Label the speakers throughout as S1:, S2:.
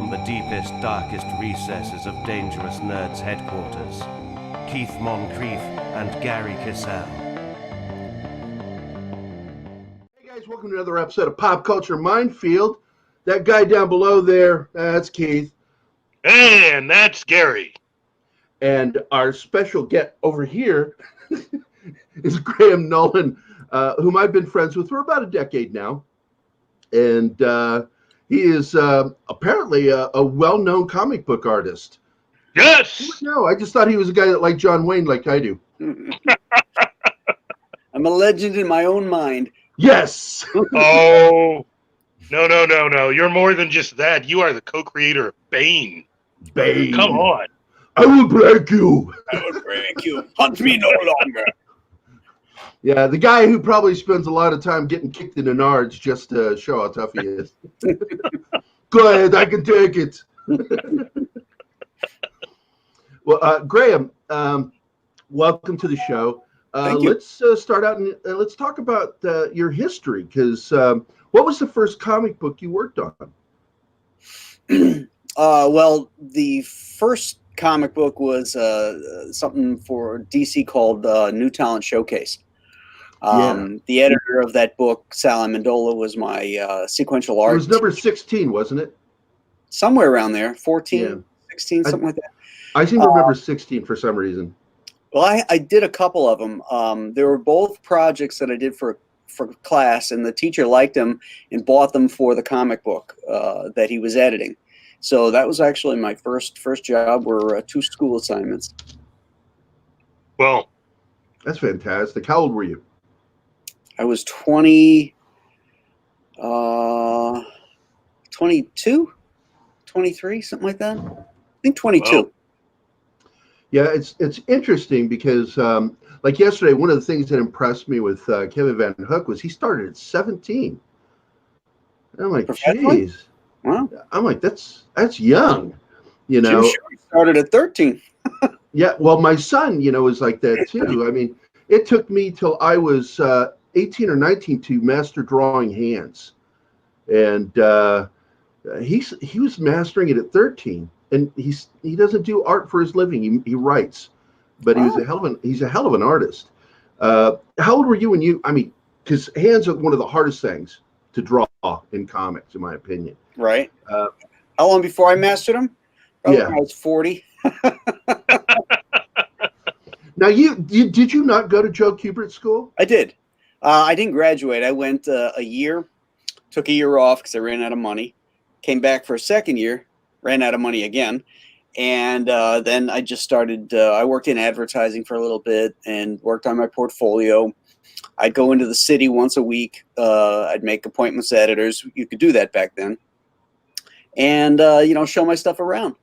S1: From the deepest, darkest recesses of Dangerous Nerds headquarters, Keith Moncrief and Gary Kissel.
S2: Hey guys, welcome to another episode of Pop Culture Minefield. That guy down below there, that's Keith.
S3: And that's Gary.
S2: And our special guest over here is Graham Nolan, whom I've been friends with for about a decade now. And he is apparently a well-known comic book artist.
S3: Yes!
S2: No, I just thought he was a guy that liked John Wayne like I do.
S4: I'm a legend in my own mind.
S2: Yes!
S3: Oh, no. You're more than just that. You are the co-creator of Bane.
S2: Bane.
S3: Come on.
S2: I will break you.
S4: I will break you. Hunt me no longer.
S2: Yeah, the guy who probably spends a lot of time getting kicked in the nards just to show how tough he is. Go ahead, I can take it. Well, Graham, welcome to the show.
S4: Thank you.
S2: Let's start out and let's talk about your history, because what was the first comic book you worked on?
S4: Well, the first comic book was something for DC called New Talent Showcase. The editor of that book, Sal Amendola, was my sequential art.
S2: It was number 16, wasn't it?
S4: Somewhere around there, 14,
S2: Yeah.
S4: 16, something like that.
S2: I seem to remember 16 for some reason.
S4: Well, I did a couple of them. They were both projects that I did for class, and the teacher liked them and bought them for the comic book that he was editing. So that was actually my first job. Were 2 school assignments.
S3: Well,
S2: That's fantastic. How old were you?
S4: I was 22, 23, something like that. I think 22.
S3: Wow.
S2: Yeah, it's interesting because, like yesterday, one of the things that impressed me with Kevin Van Hook was he started at 17. And I'm like,
S4: Professionally?
S2: geez.
S4: Wow.
S2: I'm like, that's young, you know.
S4: Jim Sherry started at 13.
S2: Yeah, well, my son, was like that too. I mean, it took me till I was 18 or 19 to master drawing hands, and he was mastering it at 13. And he doesn't do art for his living. He writes, but he's a hell of an artist. How old were you when you? I mean, because hands are one of the hardest things to draw in comics, in my opinion.
S4: Right. How long before I mastered them? Probably
S2: Yeah.
S4: when I was 40.
S2: Now, did you not go to Joe Kubert School?
S4: I did. I didn't graduate. I went a year, took a year off because I ran out of money. Came back for a second year, ran out of money again. And then I just started, I worked in advertising for a little bit and worked on my portfolio. I'd go into the city once a week. I'd make appointments to editors. You could do that back then. And, show my stuff around.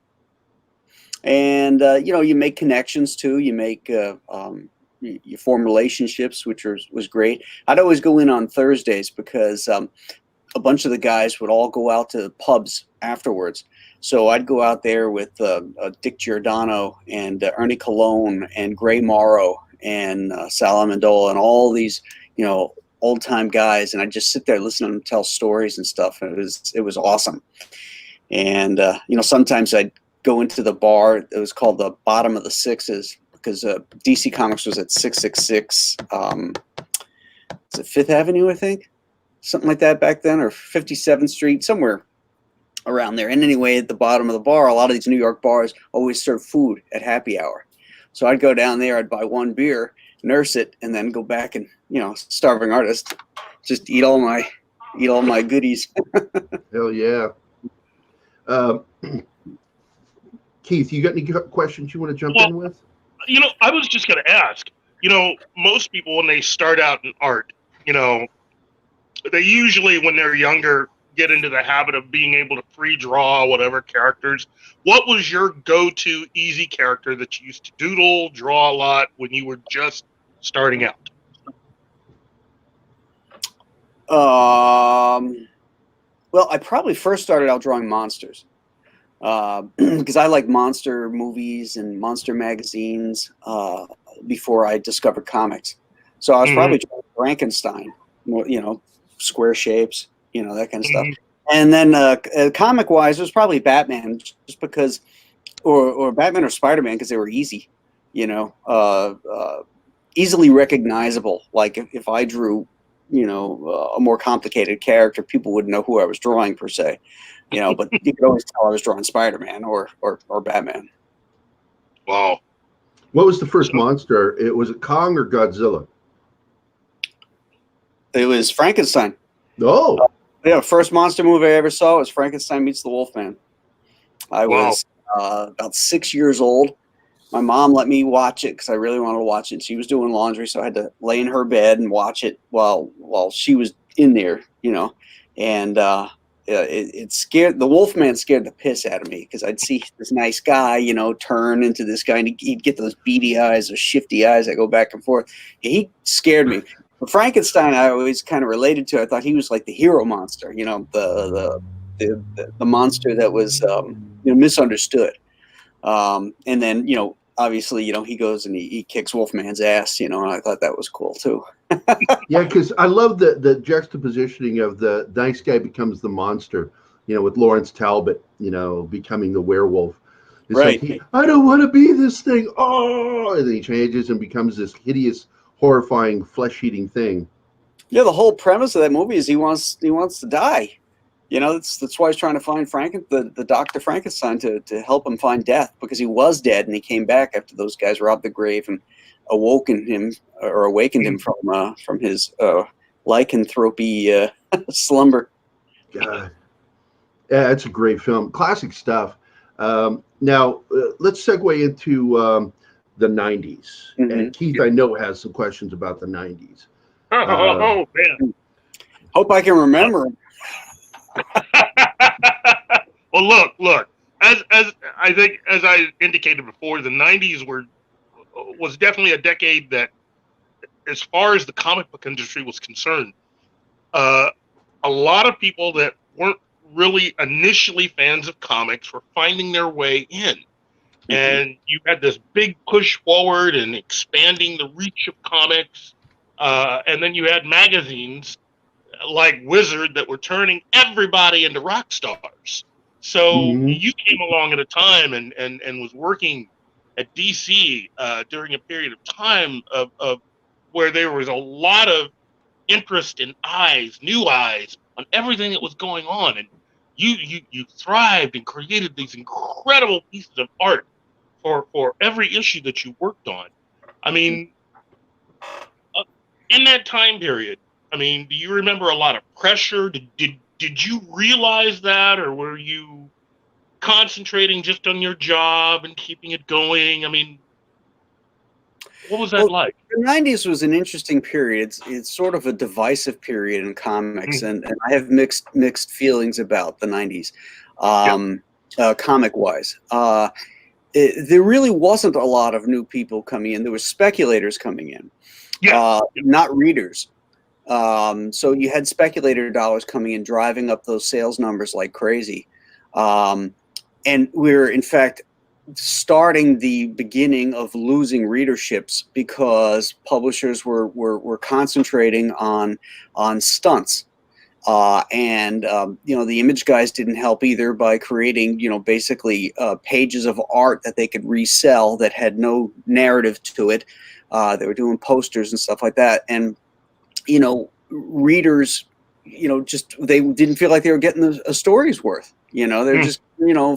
S4: And, you make connections too. You make, you form relationships, which was great. I'd always go in on Thursdays because a bunch of the guys would all go out to pubs afterwards. So I'd go out there with Dick Giordano and Ernie Colon and Gray Morrow and Sal Amendola and all these, old-time guys. And I'd just sit there listening to them tell stories and stuff. And it was awesome. And, sometimes I'd go into the bar. It was called the Bottom of the Sixes because DC Comics was at 666. Is it 5th Avenue, I think? Something like that back then, or 57th Street, somewhere around there. And anyway, at the bottom of the bar, a lot of these New York bars always serve food at happy hour. So I'd go down there, I'd buy 1 beer, nurse it, and then go back and, starving artist, just eat all my goodies.
S2: Hell yeah. Keith, you got any questions you want to jump in with?
S3: I was just going to ask, most people when they start out in art, they usually, when they're younger, get into the habit of being able to free draw whatever characters. What was your go-to easy character that you used to doodle, draw a lot when you were just starting out?
S4: Well, I probably first started out drawing monsters because I like monster movies and monster magazines before I discovered comics. So I was probably drawing Frankenstein, square shapes, that kind of stuff. And then comic wise, it was probably Batman, just because, or Batman or Spider-Man, because they were easy, easily recognizable. Like if I drew, a more complicated character, people wouldn't know who I was drawing per se, but you could always tell I was drawing Spider-Man or Batman.
S3: Wow.
S2: What was the first monster? Was it Kong or Godzilla?
S4: It was Frankenstein.
S2: Oh.
S4: Yeah, first monster movie I ever saw was Frankenstein Meets the Wolfman. I was about 6 years old. My mom let me watch it because I really wanted to watch it. She was doing laundry, so I had to lay in her bed and watch it while she was in there, And it scared the Wolfman scared the piss out of me because I'd see this nice guy, turn into this guy, and he'd get those beady eyes, those shifty eyes that go back and forth. He scared me. But Frankenstein, I always kind of related to. I thought he was like the hero monster, the monster that was misunderstood. And then obviously he goes and he kicks Wolfman's ass, and I thought that was cool too.
S2: Yeah, because I love the juxtapositioning of the nice guy becomes the monster, with Lawrence Talbot, becoming the werewolf. It's
S4: right.
S2: like I don't want to be this thing. Oh, and then he changes and becomes this hideous, horrifying, flesh-eating thing.
S4: Yeah, the whole premise of that movie is he wants to die. That's why he's trying to find the Dr. Frankenstein to help him find death, because he was dead and he came back after those guys robbed the grave and awakened him from his lycanthropy slumber.
S2: God. Yeah, it's a great film. Classic stuff. Now, let's segue into the 90s.
S4: Mm-hmm.
S2: And Keith, I know, has some questions about the 90s.
S3: Oh man.
S4: Hope I can remember.
S3: Well, look. As I think, as I indicated before, the 90s was definitely a decade that, as far as the comic book industry was concerned, a lot of people that weren't really initially fans of comics were finding their way in. Mm-hmm. And you had this big push forward and expanding the reach of comics. And then you had magazines like Wizard that were turning everybody into rock stars. So you came along at a time and was working at DC during a period of time of where there was a lot of interest in new eyes on everything that was going on, and you thrived and created these incredible pieces of art for every issue that you worked on. I mean, in that time period, I mean, do you remember a lot of pressure? Did you realize that, or were you concentrating just on your job and keeping it going? I mean, what was that like?
S4: The 90s was an interesting period. It's sort of a divisive period in comics, and I have mixed feelings about the 90s, comic-wise. There really wasn't a lot of new people coming in. There were speculators coming in, not readers. So you had speculator dollars coming in, driving up those sales numbers like crazy. And we're, in fact, starting the beginning of losing readerships because publishers were concentrating on stunts. And the image guys didn't help either by creating, basically pages of art that they could resell that had no narrative to it. They were doing posters and stuff like that. And, readers, just they didn't feel like they were getting a story's worth. They're just,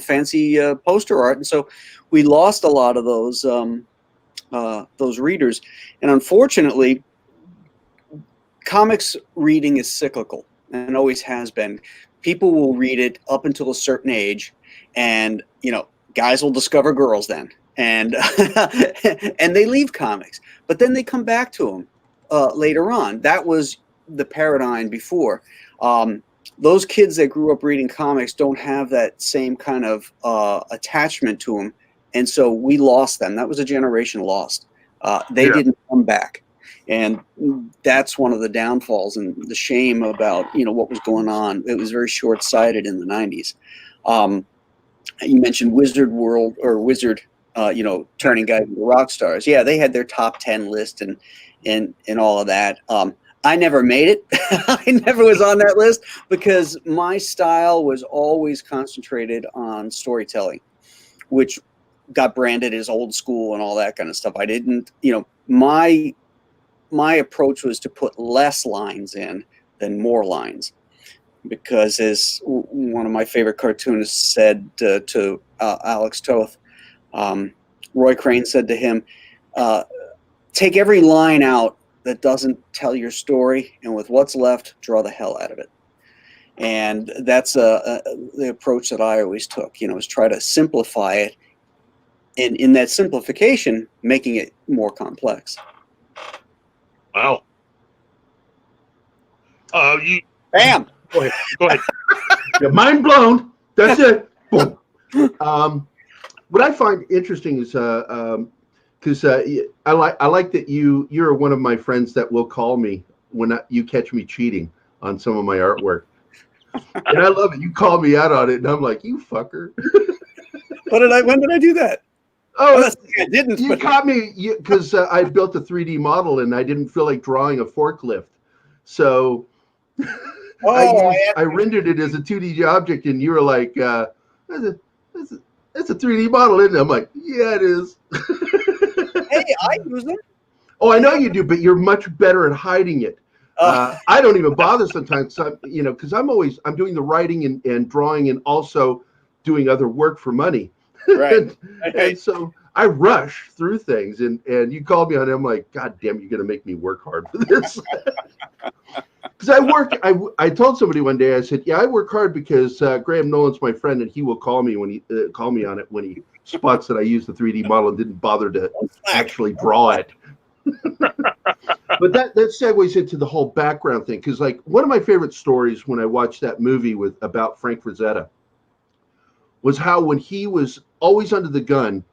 S4: fancy poster art. And so we lost a lot of those readers. And unfortunately, comics reading is cyclical and always has been. People will read it up until a certain age, and, guys will discover girls then. And and they leave comics, but then they come back to them later on. That was the paradigm before. Those kids that grew up reading comics don't have that same kind of attachment to them, and so we lost them. That was a generation lost. They didn't come back, and that's one of the downfalls and the shame about what was going on. It was very short-sighted in the 90s. You mentioned Wizard World or Wizard. Turning guys into rock stars. Yeah, they had their top 10 list and all of that. I never made it. I never was on that list because my style was always concentrated on storytelling, which got branded as old school and all that kind of stuff. I didn't, my approach was to put less lines in than more lines, because as one of my favorite cartoonists said to Alex Toth, Roy Crane said to him, take every line out that doesn't tell your story, and with what's left, draw the hell out of it. And that's the approach that I always took, is try to simplify it, and in that simplification, making it more complex.
S3: Wow. You
S4: Bam!
S3: go ahead. Go ahead.
S2: Yeah, mind blown. That's it. Boom. What I find interesting is because I like that you're one of my friends that will call me when you catch me cheating on some of my artwork, and I love it. You call me out on it, and I'm like, you fucker.
S4: When did I do that?
S2: Oh,
S4: I didn't.
S2: You caught me because I built a 3D model and I didn't feel like drawing a forklift, so I rendered it as a 2D object, and you were like, "That's a 3D model, isn't it?" I'm like, "Yeah, it is."
S4: Hey, I use them.
S2: Oh, I know you do, but you're much better at hiding it. I don't even bother sometimes, because I'm doing the writing and drawing and also doing other work for money.
S4: Right.
S2: and so I rush through things, and you called me on it. I'm like, God damn, you're going to make me work hard for this. Because I told somebody one day, I said, yeah, I work hard because Graham Nolan's my friend, and he will call me when he call me on it when he spots that I used the 3D model and didn't bother to actually draw it. But that segues into the whole background thing, because like one of my favorite stories when I watched that movie about Frank Frazetta was how when he was always under the gun,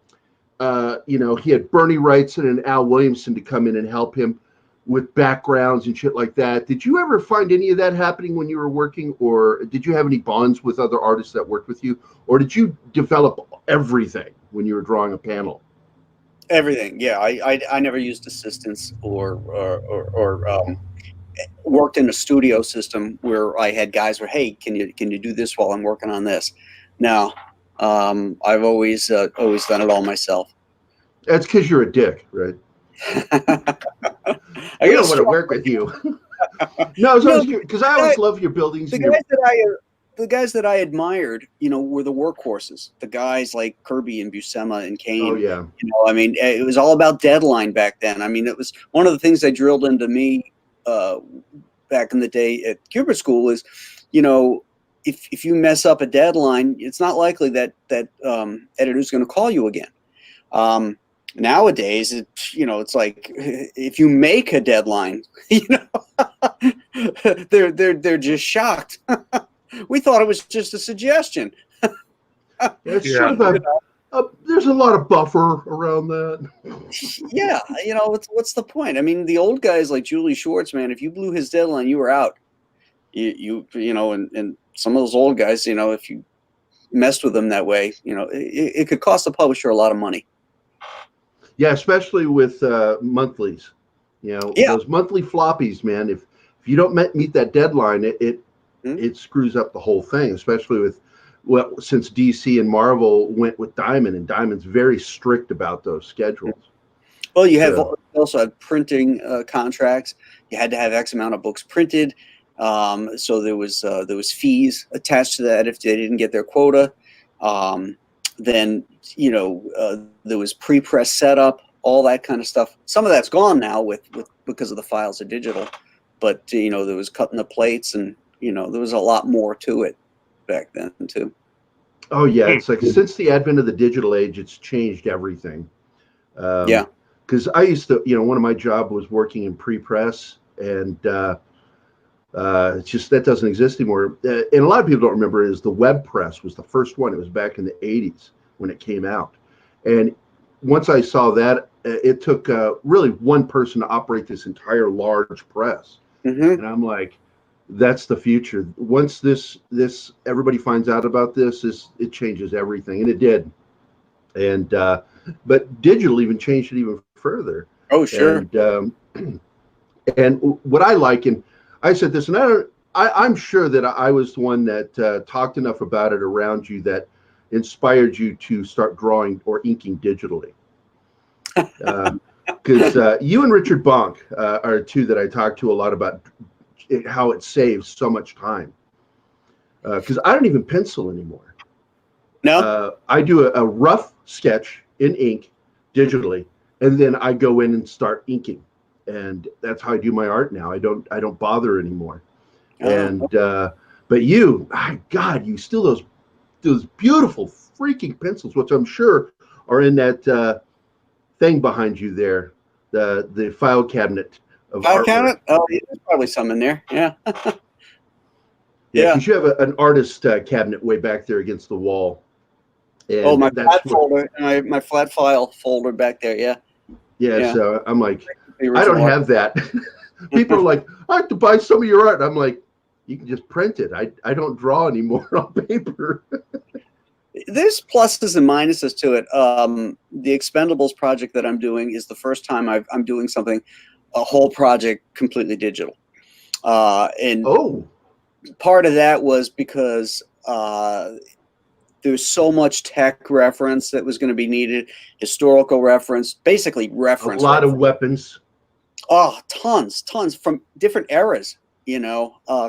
S2: he had Bernie Wrightson and Al Williamson to come in and help him with backgrounds and shit like that. Did you ever find any of that happening when you were working, or did you have any bonds with other artists that worked with you, or did you develop everything when you were drawing a panel?
S4: Everything, yeah. I never used assistants or worked in a studio system where I had guys where, hey, can you do this while I'm working on this? No, I've always done it all myself.
S2: That's because you're a dick, right? I don't want to work with you. No, because I always love your buildings.
S4: The guys that I admired, were the workhorses. The guys like Kirby and Buscema and Kane.
S2: Oh yeah.
S4: It was all about deadline back then. It was one of the things they drilled into me back in the day at Cubert School is, if you mess up a deadline, it's not likely that editor's going to call you again. Nowadays, it's like if you make a deadline, they're just shocked. We thought it was just a suggestion.
S2: It's sort of there's a lot of buffer around that.
S4: Yeah, what's the point? The old guys like Julie Schwartz, man, if you blew his deadline, you were out. And some of those old guys, if you messed with them that way, it could cost the publisher a lot of money.
S2: Yeah, especially with monthlies. Those monthly floppies, man. If you don't meet that deadline, it screws up the whole thing. Especially since DC and Marvel went with Diamond, and Diamond's very strict about those schedules.
S4: Well, you also had printing contracts. You had to have X amount of books printed. So there was fees attached to that if they didn't get their quota. Then there was pre-press setup, all that kind of stuff. Some of that's gone now because of the files are digital, but there was cutting the plates, and there was a lot more to it back then too.
S2: Oh yeah, it's like since the advent of the digital age, it's changed everything.
S4: Yeah,
S2: because I used to, one of my job was working in pre-press, and it's just that doesn't exist anymore. And a lot of people don't remember is the web press was the first one. It was back in the 80s when it came out. And once I saw that, it took really one person to operate this entire large press. Mm-hmm. And I'm like, that's the future. Once this everybody finds out about this, it changes everything. And it did. And but digital even changed it even further.
S4: Oh, sure.
S2: And And what I like, and I said this, and I'm sure that I was the one that talked enough about it around you that inspired you to start drawing or inking digitally. Because you and Richard Bonk are two that I talk to a lot about how it saves so much time. Because I don't even pencil anymore.
S4: No,
S2: I do a rough sketch in ink digitally, and then I go in and start inking, and that's how I do my art now. I don't bother anymore. And but you, my God, you still those beautiful freaking pencils, which I'm sure are in that thing behind you there, the file cabinet of
S4: file
S2: artwork.
S4: cabinet. Oh, yeah, there's probably some in there. Yeah.
S2: Yeah,
S4: Yeah.
S2: because you have an artist cabinet way back there against the wall. And
S4: Oh, my
S2: that's
S4: flat
S2: what,
S4: folder, my flat file folder back there. Yeah.
S2: yeah,
S4: Yeah.
S2: so I'm like,
S4: The
S2: I don't
S4: original art.
S2: have that. People are like, I have to buy some of your art. I'm like, you can just print it. I don't draw anymore on paper.
S4: There's pluses and minuses to it. The Expendables project that I'm doing is the first time I'm doing something, a whole project completely digital. And
S2: Oh,
S4: part of that was because there's so much tech reference that was going to be needed, historical reference, basically
S2: a
S4: reference.
S2: lot of weapons.
S4: Oh, tons from different eras,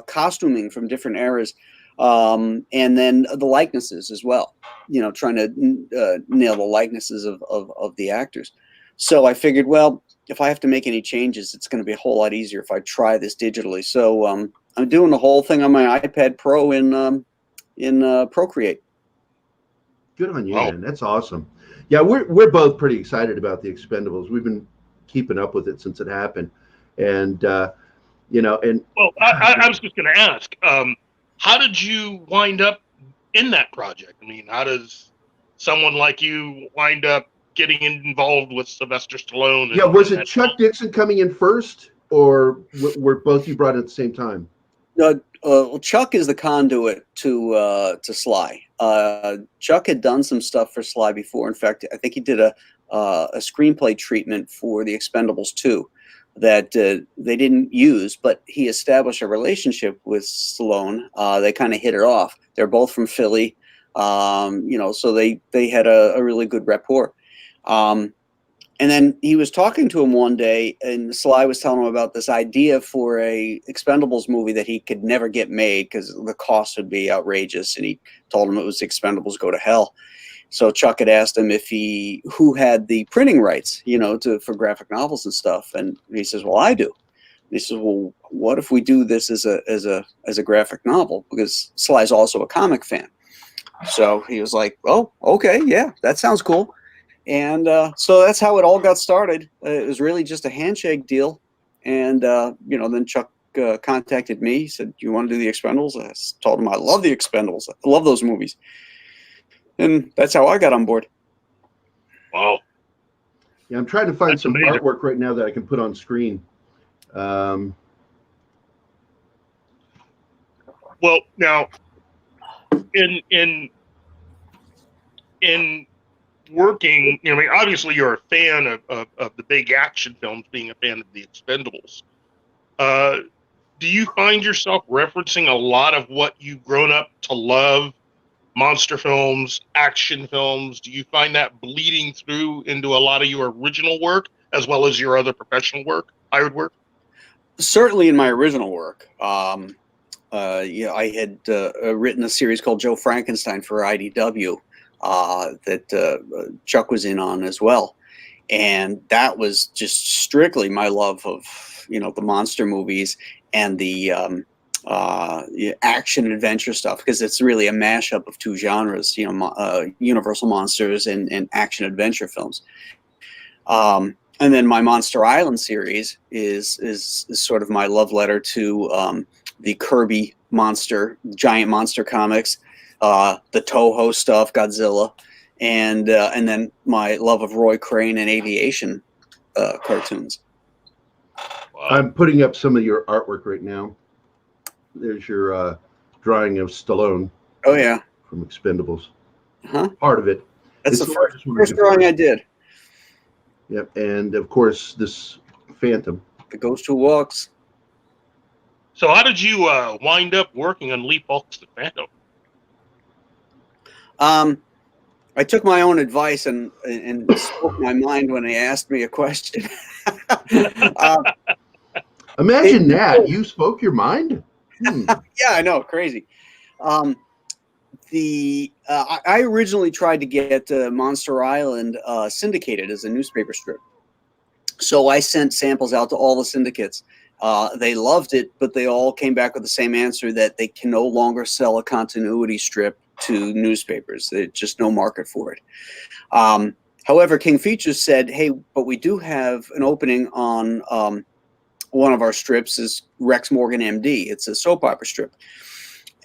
S4: costuming from different eras. And then the likenesses as well, trying to nail the likenesses of the actors. So I figured, well, if I have to make any changes, it's going to be a whole lot easier if I try this digitally. So I'm doing the whole thing on my iPad Pro in Procreate.
S2: Good on you,
S3: Wow.
S2: man. That's awesome. Yeah, we're both pretty excited about the Expendables. We've been keeping up with it since it happened, and and
S3: Well, I was just going to ask, how did you wind up in that project? I mean, how does someone like you wind up getting involved with Sylvester Stallone?
S2: yeah, was it Chuck Dixon coming in first, or were both you brought in at the same time?
S4: Well, Chuck is the conduit to Sly. Chuck had done some stuff for Sly before. In fact, I think he did a screenplay treatment for The Expendables 2 that they didn't use, but he established a relationship with Stallone. They kind of hit it off. They're both from Philly, so they had a really good rapport. And then he was talking to him one day, and Sly was telling him about this idea for a Expendables movie that he could never get made because the cost would be outrageous. And he told him it was Expendables Go to Hell. So Chuck had asked him who had the printing rights, for graphic novels and stuff. And he says, well, I do. And he says, well, what if we do this as a graphic novel? Because Sly's also a comic fan. So he was like, oh, okay, yeah, that sounds cool. And so that's how it all got started. It was really just a handshake deal. And, then Chuck contacted me. He said, do you want to do the Expendables? I told him I love the Expendables. I love those movies. And that's how I got on board.
S3: Wow.
S2: Yeah, I'm trying to find
S3: That's
S2: some
S3: amazing.
S2: artwork right now that I can put on screen.
S3: Well, now, in working, I mean, obviously you're a fan of the big action films, being a fan of the Expendables. Do you find yourself referencing a lot of what you've grown up to love, monster films, action films? Do you find that bleeding through into a lot of your original work as well as your other professional work, hired work?
S4: Certainly in my original work. I had written a series called Joe Frankenstein for IDW that Chuck was in on as well. And that was just strictly my love of, the monster movies and the action adventure stuff, because it's really a mashup of two genres, Universal monsters and action adventure films. And then my Monster Island series is sort of my love letter to the Kirby giant monster comics, the Toho stuff, Godzilla, and then my love of Roy Crane and aviation cartoons.
S3: Wow.
S2: I'm putting up some of your artwork right now. There's your drawing of Stallone.
S4: Oh yeah,
S2: from Expendables.
S4: huh?
S2: Part of it.
S4: That's
S2: It's
S4: the
S2: largest one
S4: first drawing I did.
S2: Yep, and of course this Phantom
S4: The Ghost Who Walks.
S3: So how did you wind up working on Lee Falk's The Phantom?
S4: I took my own advice and spoke my mind when they asked me a question.
S2: Imagine that. You spoke your mind?
S4: Yeah, I know. Crazy. I originally tried to get Monster Island syndicated as a newspaper strip. So I sent samples out to all the syndicates. They loved it, but they all came back with the same answer, that they can no longer sell a continuity strip to newspapers. There's just no market for it. However, King Features said, hey, but we do have an opening on one of our strips is Rex Morgan MD. It's a soap opera strip.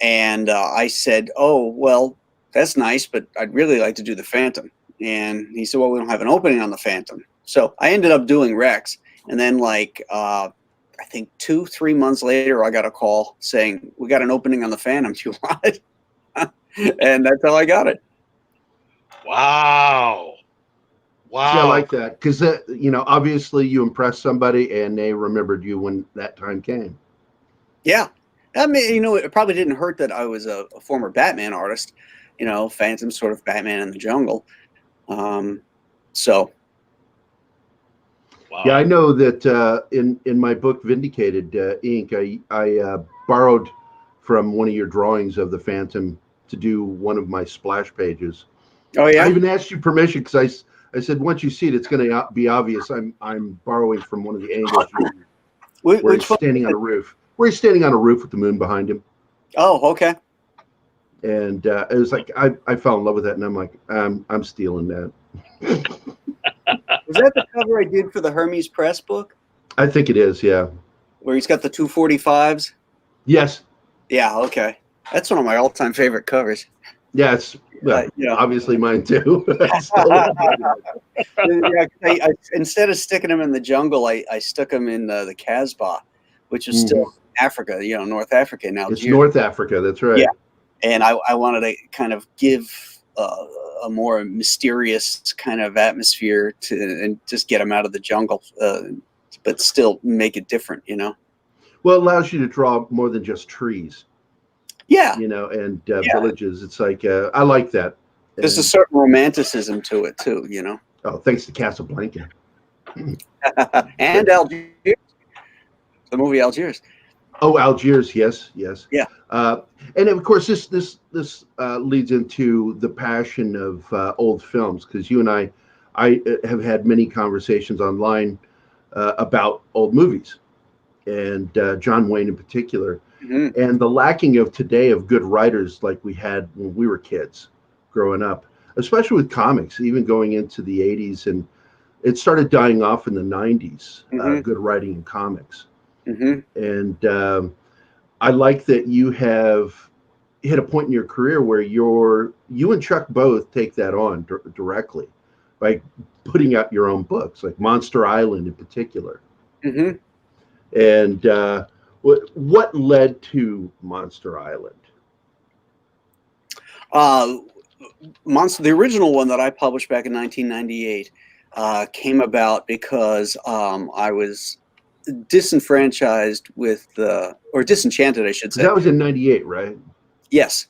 S4: And I said, oh, well, that's nice, but I'd really like to do the Phantom. And he said, well, we don't have an opening on the Phantom. So I ended up doing Rex. And then like, I think 2-3 months later, I got a call saying, we got an opening on the Phantom. Do you want it? And that's how I got it.
S3: Wow. Wow.
S2: See, I like that because obviously you impressed somebody and they remembered you when that time came.
S4: Yeah, I mean, it probably didn't hurt that I was a former Batman artist. Phantom, sort of Batman in the Jungle. So.
S3: Wow.
S2: Yeah, I know that in my book Vindicated Inc., I borrowed from one of your drawings of the Phantom to do one of my splash pages.
S4: Oh yeah.
S2: I even asked you permission because I said once you see it, it's going to be obvious. I'm borrowing from one of the angles where he's standing on a roof. Where he's standing on a roof with the moon behind him.
S4: Oh, okay.
S2: And it was like I fell in love with that, and I'm like, I'm stealing that.
S4: Was that the cover I did for the Hermes Press book?
S2: I think it is, yeah.
S4: Where he's got the 245s?
S2: Yes.
S4: Yeah, okay. That's one of my all-time favorite covers.
S2: Yeah, it's obviously mine too.
S4: Yeah, instead of sticking him in the jungle, I stuck him in the Casbah, which is still Africa, North Africa in Algiers.
S2: It's North Africa, that's right.
S4: Yeah, and I wanted to kind of give a more mysterious kind of atmosphere and just get him out of the jungle, but still make it different,
S2: Well, it allows you to draw more than just trees.
S4: Yeah.
S2: And villages. It's like, I like that.
S4: There's a certain romanticism to it too,
S2: Oh, thanks to Casablanca.
S4: And Algiers. The movie Algiers.
S2: Oh, Algiers, yes.
S4: Yeah.
S2: And of course, this leads into the passion of old films, because you and I have had many conversations online about old movies, and John Wayne in particular. Mm-hmm. And the lacking of today of good writers like we had when we were kids growing up, especially with comics, even going into the 80s, and it started dying off in the 90s, good writing in comics. Mm-hmm. And I like that you have hit a point in your career where you and Chuck both take that on directly by putting out your own books, like Monster Island in particular. Mm-hmm. And what led to Monster Island?
S4: The original one that I published back in 1998 came about because I was disenfranchised or disenchanted, I should say.
S2: That was in 98, right?
S4: Yes.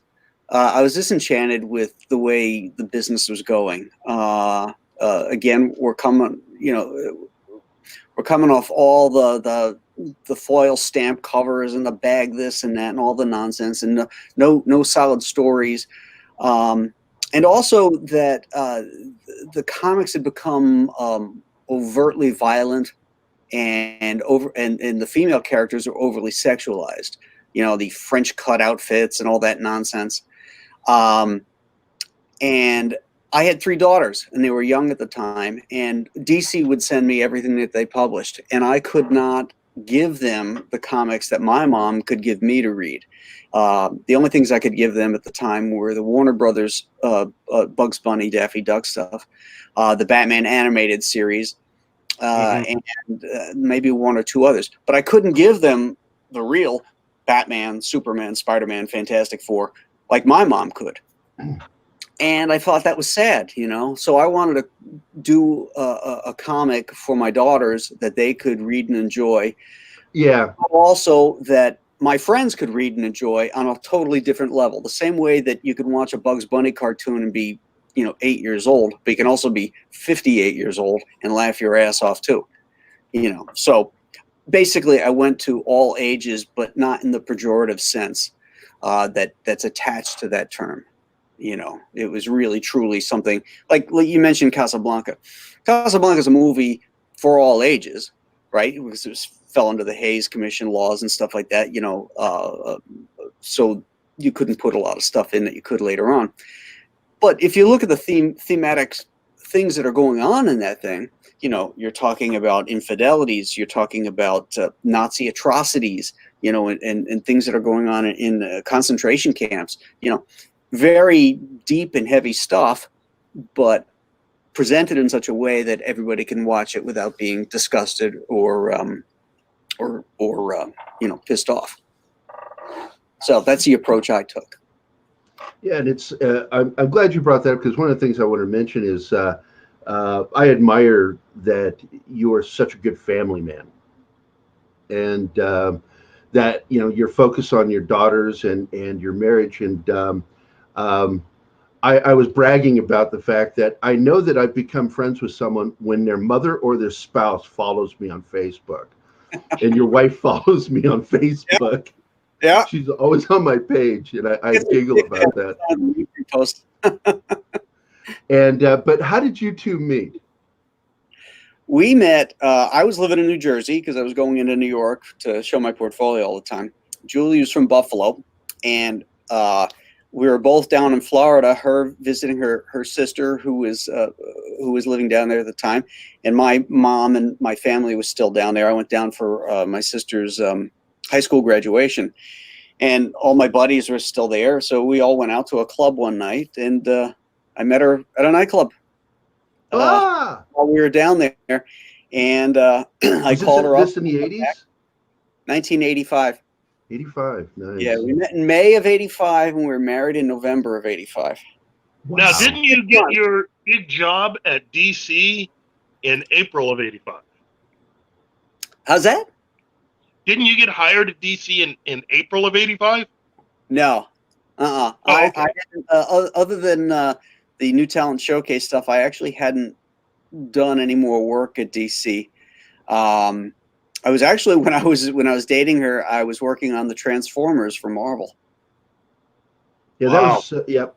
S4: I was disenchanted with the way the business was going. Again, we're coming off all the foil stamp covers and the bag this and that and all the nonsense, and no solid stories. And also that the comics had become overtly violent, and the female characters are overly sexualized. The French cut outfits and all that nonsense. And I had 3 daughters, and they were young at the time, and DC would send me everything that they published, and I could not give them the comics that my mom could give me to read. The only things I could give them at the time were the Warner Brothers Bugs Bunny, Daffy Duck stuff, the Batman animated series, and maybe 1 or 2 others. But I couldn't give them the real Batman, Superman, Spider-Man, Fantastic Four like my mom could. And I thought that was sad, you know. So I wanted to do a comic for my daughters that they could read and enjoy.
S2: Yeah.
S4: Also, that my friends could read and enjoy on a totally different level. The same way that you could watch a Bugs Bunny cartoon and be, 8 years old, but you can also be 58 years old and laugh your ass off too. So basically, I went to all ages, but not in the pejorative sense that's attached to that term. It was really truly something like you mentioned Casablanca. Casablanca is a movie for all ages, right? Because it fell under the Hays Commission laws and stuff like that, so you couldn't put a lot of stuff in that you could later on. But if you look at the thematic things that are going on in that thing, you're talking about infidelities, you're talking about Nazi atrocities, and things that are going on in concentration camps, very deep and heavy stuff, but presented in such a way that everybody can watch it without being disgusted or pissed off. So that's the approach I took.
S2: Yeah, and it's I'm glad you brought that up, because one of the things I want to mention is I admire that you are such a good family man, and that you're focused on your daughters and your marriage. And I was bragging about the fact that I know that I've become friends with someone when their mother or their spouse follows me on Facebook, and your wife follows me on Facebook.
S4: Yeah.
S2: She's always on my page, and I giggle about that.
S4: Post.
S2: And but how did you two meet?
S4: We met. I was living in New Jersey because I was going into New York to show my portfolio all the time. Julie was from Buffalo, and we were both down in Florida. Her visiting her sister, who was living down there at the time, and my mom and my family was still down there. I went down for my sister's high school graduation, and all my buddies were still there. So we all went out to a club one night, and I met her at a nightclub while we were down there. And I called her up.
S2: This in the 80s?
S4: 1985.
S2: 85, nice.
S4: Yeah, we met in May of 85, and we were married in November of 85.
S2: Wow.
S3: Now, didn't you get your big job at DC in April of 85?
S4: How's that?
S3: Didn't you get hired at DC in April of 85?
S4: No.
S3: Oh,
S4: I
S3: okay.
S4: other than the New Talent Showcase stuff, I actually hadn't done any more work at DC. I was actually, when I was dating her, I was working on the Transformers for Marvel.
S2: Yeah,
S3: Wow.
S2: that was yep.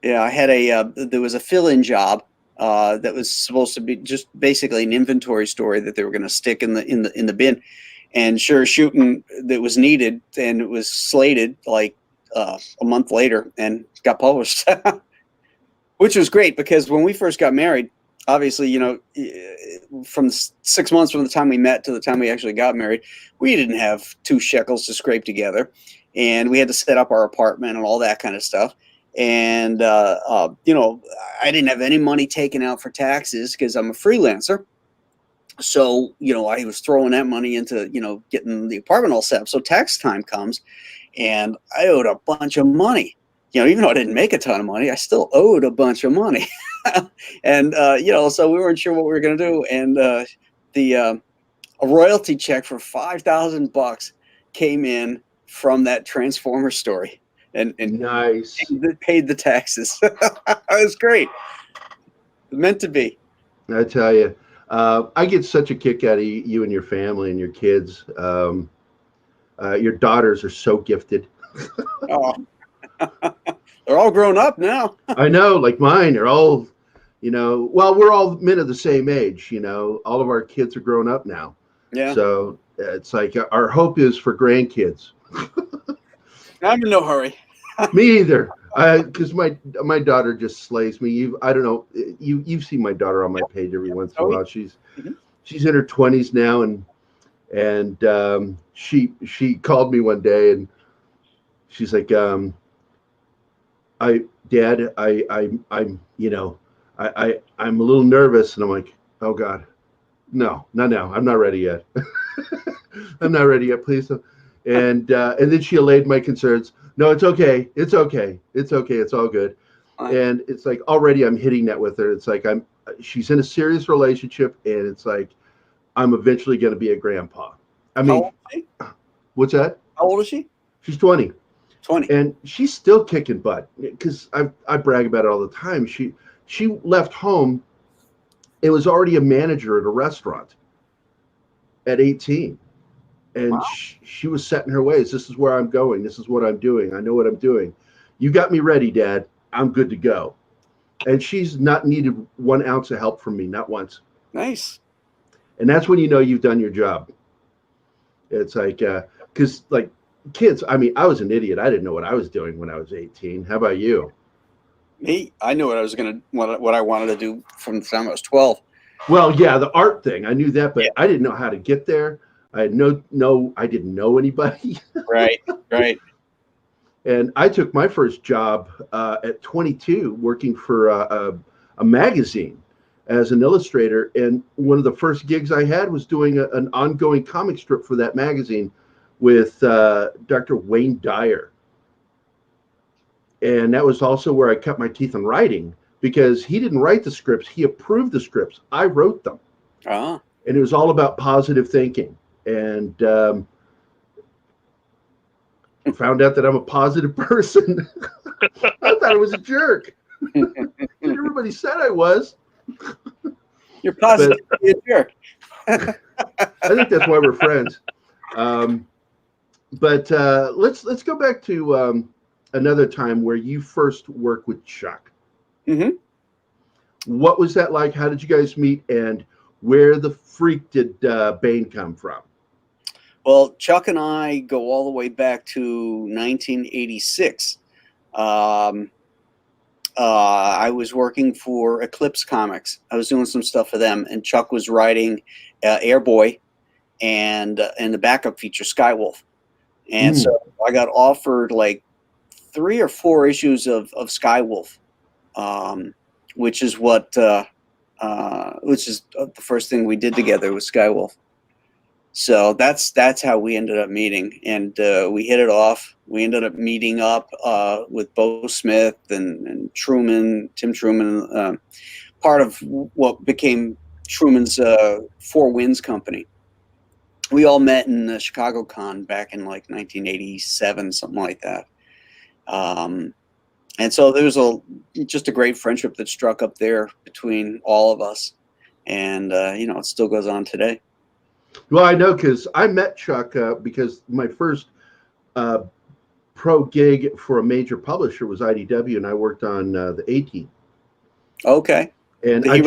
S4: Yeah, I had there was a fill-in job that was supposed to be just basically an inventory story that they were going to stick in the bin, and sure shooting that was needed, and it was slated like a month later and got published, which was great because when we first got married, obviously, from 6 months from the time we met to the time we actually got married, we didn't have 2 shekels to scrape together, and we had to set up our apartment and all that kind of stuff. And, I didn't have any money taken out for taxes because I'm a freelancer. So, I was throwing that money into, getting the apartment all set up. So tax time comes and I owed a bunch of money. Even though I didn't make a ton of money, I still owed a bunch of money. And, so we weren't sure what we were going to do. And a royalty check for $5,000 came in from that Transformer story. And
S2: Nice.
S4: paid the taxes. It was great. Meant to be.
S2: I tell you, I get such a kick out of you and your family and your kids. Your daughters are so gifted.
S4: Oh. They're all grown up now.
S2: I know, like mine are all, well, we're all men of the same age, all of our kids are grown up now.
S4: Yeah.
S2: So it's like our hope is for grandkids.
S4: I'm in no hurry.
S2: Me either. Because my daughter just slays me. I don't know. You've seen my daughter on my page every once in a while. She's in her 20s now, and she called me one day and she's like, Dad, I'm a little nervous, and I'm like, oh God, no, not now. I'm not ready yet. I'm not ready yet. Please don't. And then she allayed my concerns. No, it's okay. It's okay. It's okay. It's all good. And it's like already I'm hitting that with her. It's like she's in a serious relationship, and it's like I'm eventually going to be a grandpa. I
S4: How
S2: mean,
S4: old is she?
S2: what's that?
S4: How old is she?
S2: She's 20.
S4: 20.
S2: And she's still kicking butt because I brag about it all the time. She left home and was already a manager at a restaurant at 18. And
S4: Wow.
S2: she was setting her ways. This is where I'm going. This is what I'm doing. I know what I'm doing. You got me ready, Dad. I'm good to go. And she's not needed 1 ounce of help from me, not once.
S4: Nice.
S2: And that's when you know you've done your job. It's like, because like kids, I mean, I was an idiot. I didn't know what I was doing when I was 18. How about you?
S4: Me, I knew what I wanted to do from the time I was 12.
S2: Well, yeah, the art thing, I knew that, but
S4: Yeah.
S2: I didn't know how to get there. I had I didn't know anybody.
S4: Right.
S2: And I took my first job at 22 working for a magazine as an illustrator. And one of the first gigs I had was doing an ongoing comic strip for that magazine with Dr. Wayne Dyer. And that was also where I cut my teeth in writing, because he didn't write the scripts. He approved the scripts. I wrote them.
S4: Ah.
S2: And it was all about positive thinking. And found out that I'm a positive person. I thought I was a jerk. Everybody said I was.
S4: You're positive. You're a jerk.
S2: I think that's why we're friends. But let's go back to another time where you first worked with Chuck.
S4: Mm-hmm.
S2: What was that like? How did you guys meet? And where the freak did Bane come from?
S4: Well, Chuck and I go all the way back to 1986. I was working for Eclipse Comics. I was doing some stuff for them, and Chuck was writing Airboy and the backup feature Skywolf. And so I got offered like 3 or 4 issues of Skywolf, which is the first thing we did together was Skywolf. So that's how we ended up meeting, and we hit it off. We ended up meeting up with Bo Smith and Truman, Tim Truman, part of what became Truman's 4 Winds company. We all met in Chicago Con back in like 1987, something like that. And so there was just a great friendship that struck up there between all of us, and it still goes on today.
S2: Well, I know because I met Chuck because my first pro gig for a major publisher was IDW, and I worked on the A-Team.
S4: Okay.
S2: And I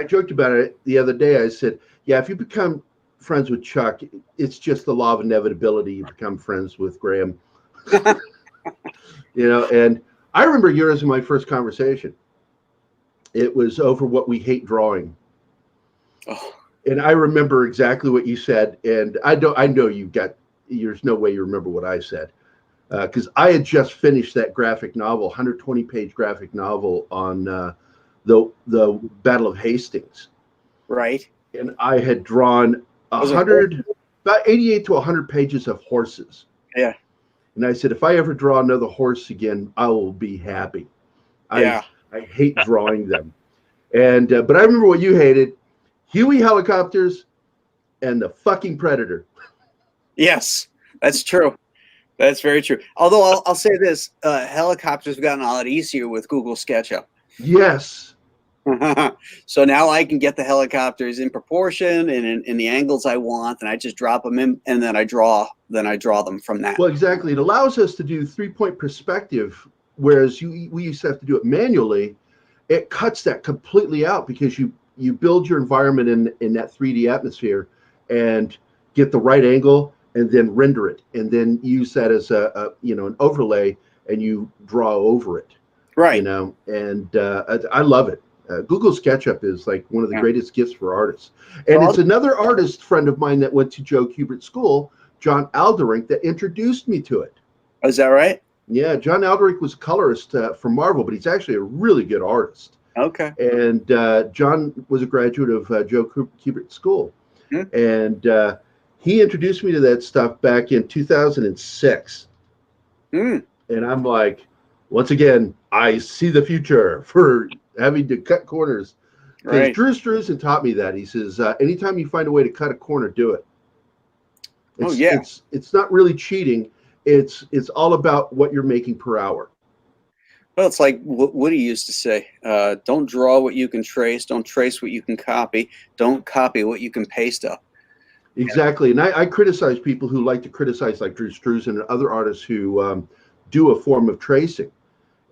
S2: joked about it the other day. I said, yeah, if you become friends with Chuck, it's just the law of inevitability. You become friends with Graham. And I remember yours in my first conversation. It was over what we hate drawing.
S4: Oh.
S2: And I remember exactly what you said, and I know there's no way you remember what I said, because I had just finished that graphic novel, 120-page graphic novel on the Battle of Hastings.
S4: Right.
S2: And I had drawn about 88 to 100 pages of horses.
S4: Yeah.
S2: And I said, if I ever draw another horse again, I will be happy.
S4: Yeah.
S2: I hate drawing them. And but I remember what you hated. Huey helicopters and the fucking Predator.
S4: Yes, that's true. That's very true. Although I'll say this, helicopters have gotten a lot easier with Google SketchUp.
S2: Yes.
S4: So now I can get the helicopters in proportion and in the angles I want, and I just drop them in, and then I draw them from that.
S2: Well, exactly. It allows us to do 3-point perspective, whereas we used to have to do it manually. It cuts that completely out because you build your environment in that 3D atmosphere and get the right angle and then render it and then use that as an overlay, and you draw over it.
S4: Right.
S2: And I love it. Google SketchUp is like one of the greatest gifts for artists. And it's another artist friend of mine that went to Joe Kubert School, John Alderink, that introduced me to it.
S4: Oh, is that right?
S2: Yeah, John Alderink was a colorist for Marvel, but he's actually a really good artist.
S4: Okay.
S2: And John was a graduate of Joe Kubert School.
S4: Mm-hmm.
S2: And he introduced me to that stuff back in 2006.
S4: Mm.
S2: And I'm like, once again, I see the future for having to cut corners. Because
S4: Right.
S2: Drew Struzan taught me that. He says, anytime you find a way to cut a corner, do it.
S4: Oh, yeah.
S2: It's not really cheating. It's all about what you're making per hour.
S4: Well, it's like Woody used to say, don't draw what you can trace, don't trace what you can copy, don't copy what you can paste up.
S2: Exactly. And I criticize people who like to criticize like Drew Struzan and other artists who do a form of tracing.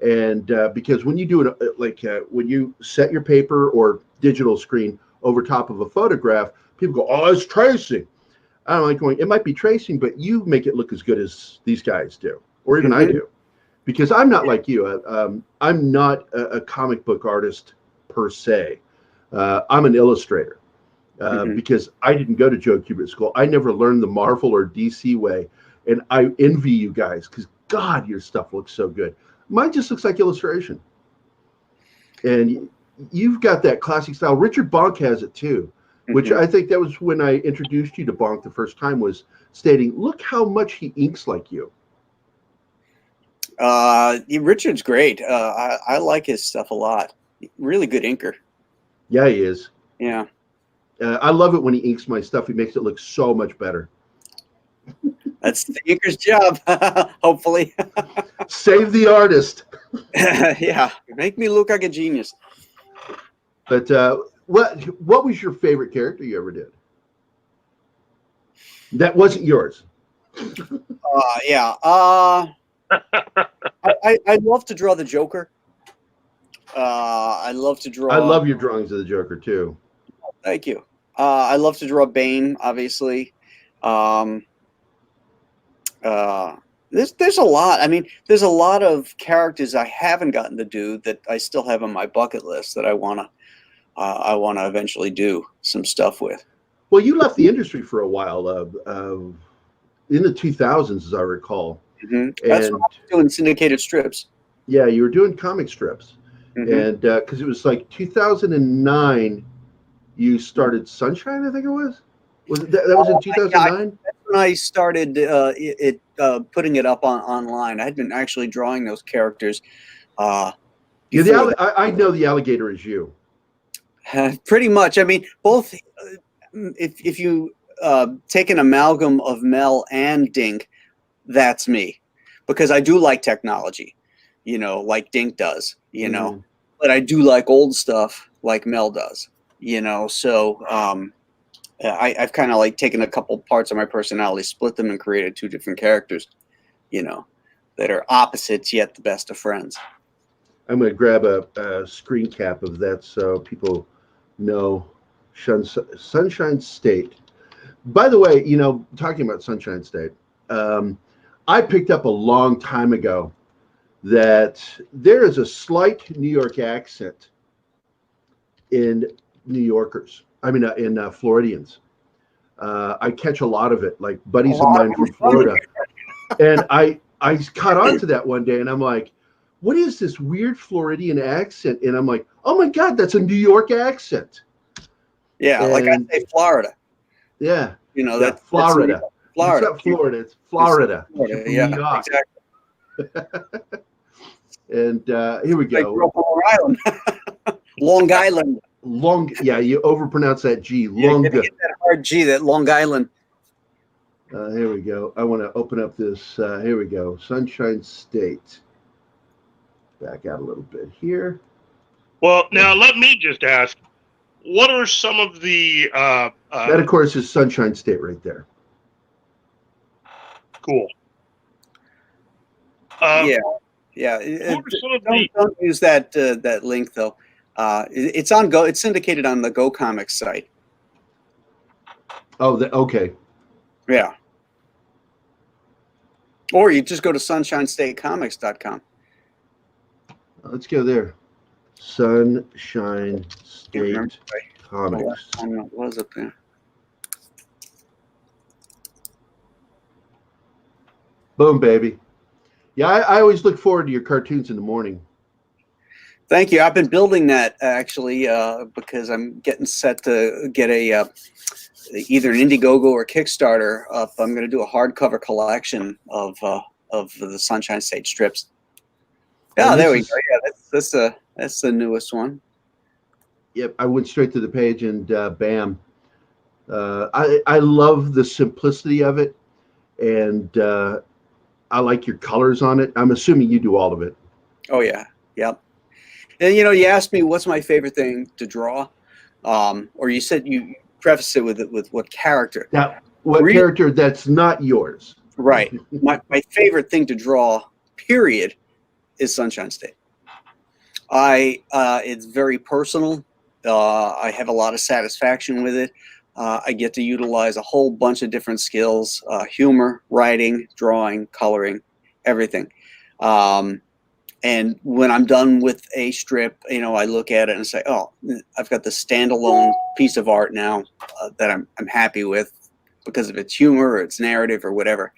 S2: And because when you do it, when you set your paper or digital screen over top of a photograph, people go, oh, it's tracing. I'm like going, it might be tracing, but you make it look as good as these guys do, or even I do. Because I'm not like you. I'm not a comic book artist per se. I'm an illustrator because I didn't go to Joe Kubert School. I never learned the Marvel or DC way. And I envy you guys because, God, your stuff looks so good. Mine just looks like illustration. And you've got that classic style. Richard Bonk has it too, which I think that was when I introduced you to Bonk the first time, was stating, look how much he inks like you.
S4: Richard's great. I like his stuff a lot. Really good inker.
S2: Yeah, he is.
S4: Yeah.
S2: I love it when he inks my stuff. He makes it look so much better.
S4: That's the inker's job, hopefully.
S2: Save the artist.
S4: Yeah, make me look like a genius.
S2: But what was your favorite character you ever did? That wasn't yours.
S4: Yeah. I love to draw the Joker. I love to draw.
S2: I love your drawings of the Joker too.
S4: Thank you. I love to draw Bane, obviously. There's a lot. I mean, there's a lot of characters I haven't gotten to do that I still have on my bucket list that I wanna eventually do some stuff with.
S2: Well, you left the industry for a while, in the 2000s, as I recall.
S4: That's what I was doing, syndicated strips.
S2: Yeah, you were doing comic strips, and because it was like 2009, you started Sunshine, I think it was. Was it that was in 2009?
S4: That's when I started putting it up online. I had been actually drawing those characters.
S2: I know the alligator is you.
S4: Pretty much. I mean, both. If you take an amalgam of Mel and Dink, that's me, because I do like technology, like Dink does, but I do like old stuff like Mel does, so I've kind of like taken a couple parts of my personality, split them, and created two different characters, that are opposites yet the best of friends.
S2: I'm going to grab a screen cap of that so people know Sunshine State. By the way, talking about Sunshine State, I picked up a long time ago that there is a slight New York accent in New Yorkers. I mean, in Floridians. I catch a lot of it, like buddies of mine from Florida. And I caught on to that one day, and I'm like, what is this weird Floridian accent? And I'm like, oh my God, that's a New York accent.
S4: Yeah, like I say Florida.
S2: Yeah.
S4: That's
S2: Florida.
S4: Florida.
S2: It's not Florida, it's Florida.
S4: Florida. Yeah,
S2: exactly. And here we go.
S4: I grew up on Long Island. Long Island.
S2: Yeah, you overpronounce that G.
S4: Get that hard G, that Long Island.
S2: Here we go. I want to open up this. Here we go. Sunshine State. Back out a little bit here.
S3: Well, now let me just ask, what are some of the...
S2: that, of course, is Sunshine State right there.
S3: Cool.
S4: Yeah. Don't use that link, though. It's on Go. It's syndicated on the Go Comics site.
S2: Oh, okay.
S4: Yeah. Or you just go to sunshinestatecomics.com.
S2: Let's go there. Sunshine State Comics.
S4: What was it there?
S2: Boom, baby. Yeah, I always look forward to your cartoons in the morning.
S4: Thank you. I've been building that actually because I'm getting set to get either an Indiegogo or Kickstarter up. I'm going to do a hardcover collection of the Sunshine State strips. Yeah,
S2: And
S4: there
S2: this
S4: we
S2: is-
S4: go. Yeah, that's the newest one.
S2: Yep, I went straight to the page and bam. I love the simplicity of it, and I like your colors on it. I'm assuming you do all of it.
S4: Oh yeah, yep. And you asked me what's my favorite thing to draw, or you said you prefaced it with what character.
S2: Now, what
S4: Re-
S2: character that's not yours?
S4: Right. My favorite thing to draw, period, is Sunshine State. It's very personal. I have a lot of satisfaction with it. I get to utilize a whole bunch of different skills: humor, writing, drawing, coloring, everything. And when I'm done with a strip, I look at it and say, "Oh, I've got this standalone piece of art now that I'm happy with because of its humor or its narrative or whatever."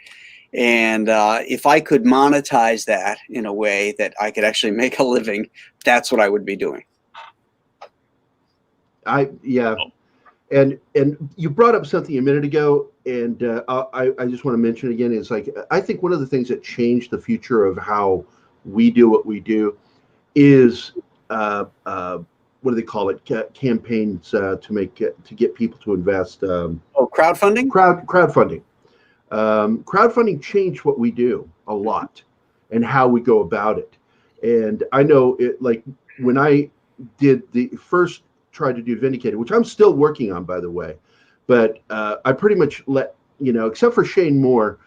S4: And if I could monetize that in a way that I could actually make a living, that's what I would be doing.
S2: Yeah, and you brought up something a minute ago, and I just want to mention again. It's like I think one of the things that changed the future of how we do what we do is what do they call it? Campaigns to get people to invest.
S4: Crowdfunding?
S2: Crowdfunding. Crowdfunding changed what we do a lot and how we go about it. And I know it, like when I did the first try to do Vindicated, which I'm still working on, by the way, but I pretty much let, except for Shane Moore,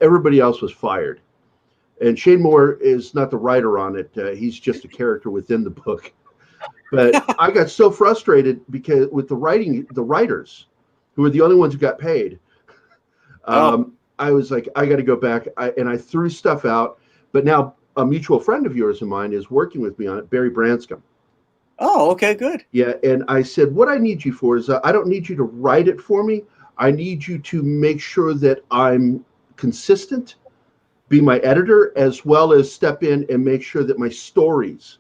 S2: everybody else was fired. And Shane Moore is not the writer on it. He's just a character within the book. But I got so frustrated because with the writers, who were the only ones who got paid, I was like, I got to go back. And I threw stuff out. But now a mutual friend of yours of mine is working with me on it, Barry Branscombe.
S4: Oh, okay, good.
S2: Yeah. And I said, what I need you for is I don't need you to write it for me. I need you to make sure that I'm consistent, be my editor, as well as step in and make sure that my stories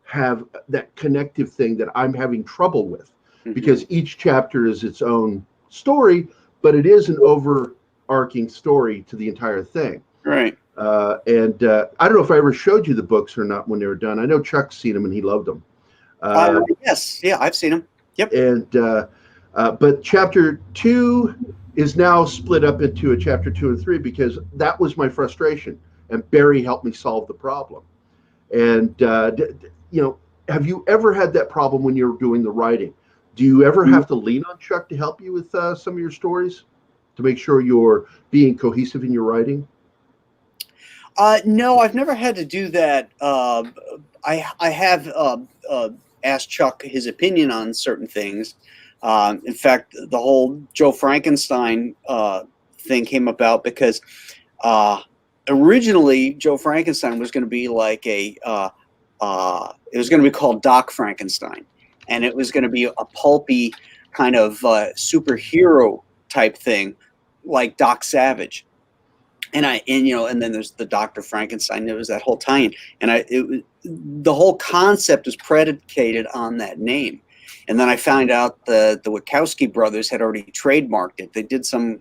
S2: have that connective thing that I'm having trouble with.
S4: Mm-hmm.
S2: Because each chapter is its own story, but it is an overarching story to the entire thing.
S4: Right.
S2: And I don't know if I ever showed you the books or not when they were done. I know Chuck's seen them and he loved them.
S4: Yes. Yeah, I've seen them. Yep.
S2: And but chapter 2 is now split up into a chapter 2 and 3 because that was my frustration, and Barry helped me solve the problem. And have you ever had that problem when you're doing the writing? Do you ever have to lean on Chuck to help you with some of your stories to make sure you're being cohesive in your writing?
S4: No, I've never had to do that. I have asked Chuck his opinion on certain things. In fact, the whole Joe Frankenstein thing came about because originally Joe Frankenstein was going to be like it was going to be called Doc Frankenstein, and it was going to be a pulpy kind of superhero type thing, like Doc Savage. And then there's the Dr. Frankenstein. There was that whole tie-in, and the whole concept was predicated on that name. And then I found out the Wachowski brothers had already trademarked it. They did some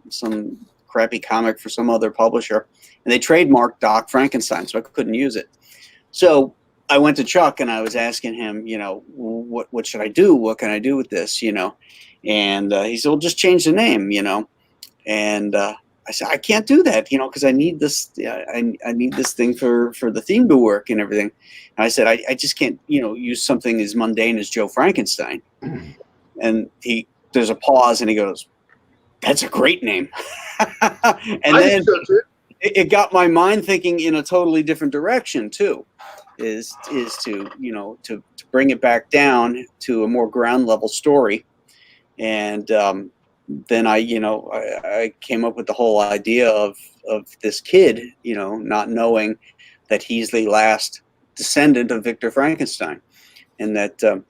S4: crappy comic for some other publisher, and they trademarked Doc Frankenstein, so I couldn't use it. So I went to Chuck and I was asking him, what should I do? What can I do with this? And he said, well, just change the name, And I said, I can't do that, because I need this. I need this thing for the theme to work and everything. And I said, I just can't, use something as mundane as Joe Frankenstein. And there's a pause, and he goes, "That's a great name." And then it got my mind thinking in a totally different direction too. Is to to bring it back down to a more ground level story, and then I came up with the whole idea of this kid, not knowing that he's the last descendant of Victor Frankenstein, and that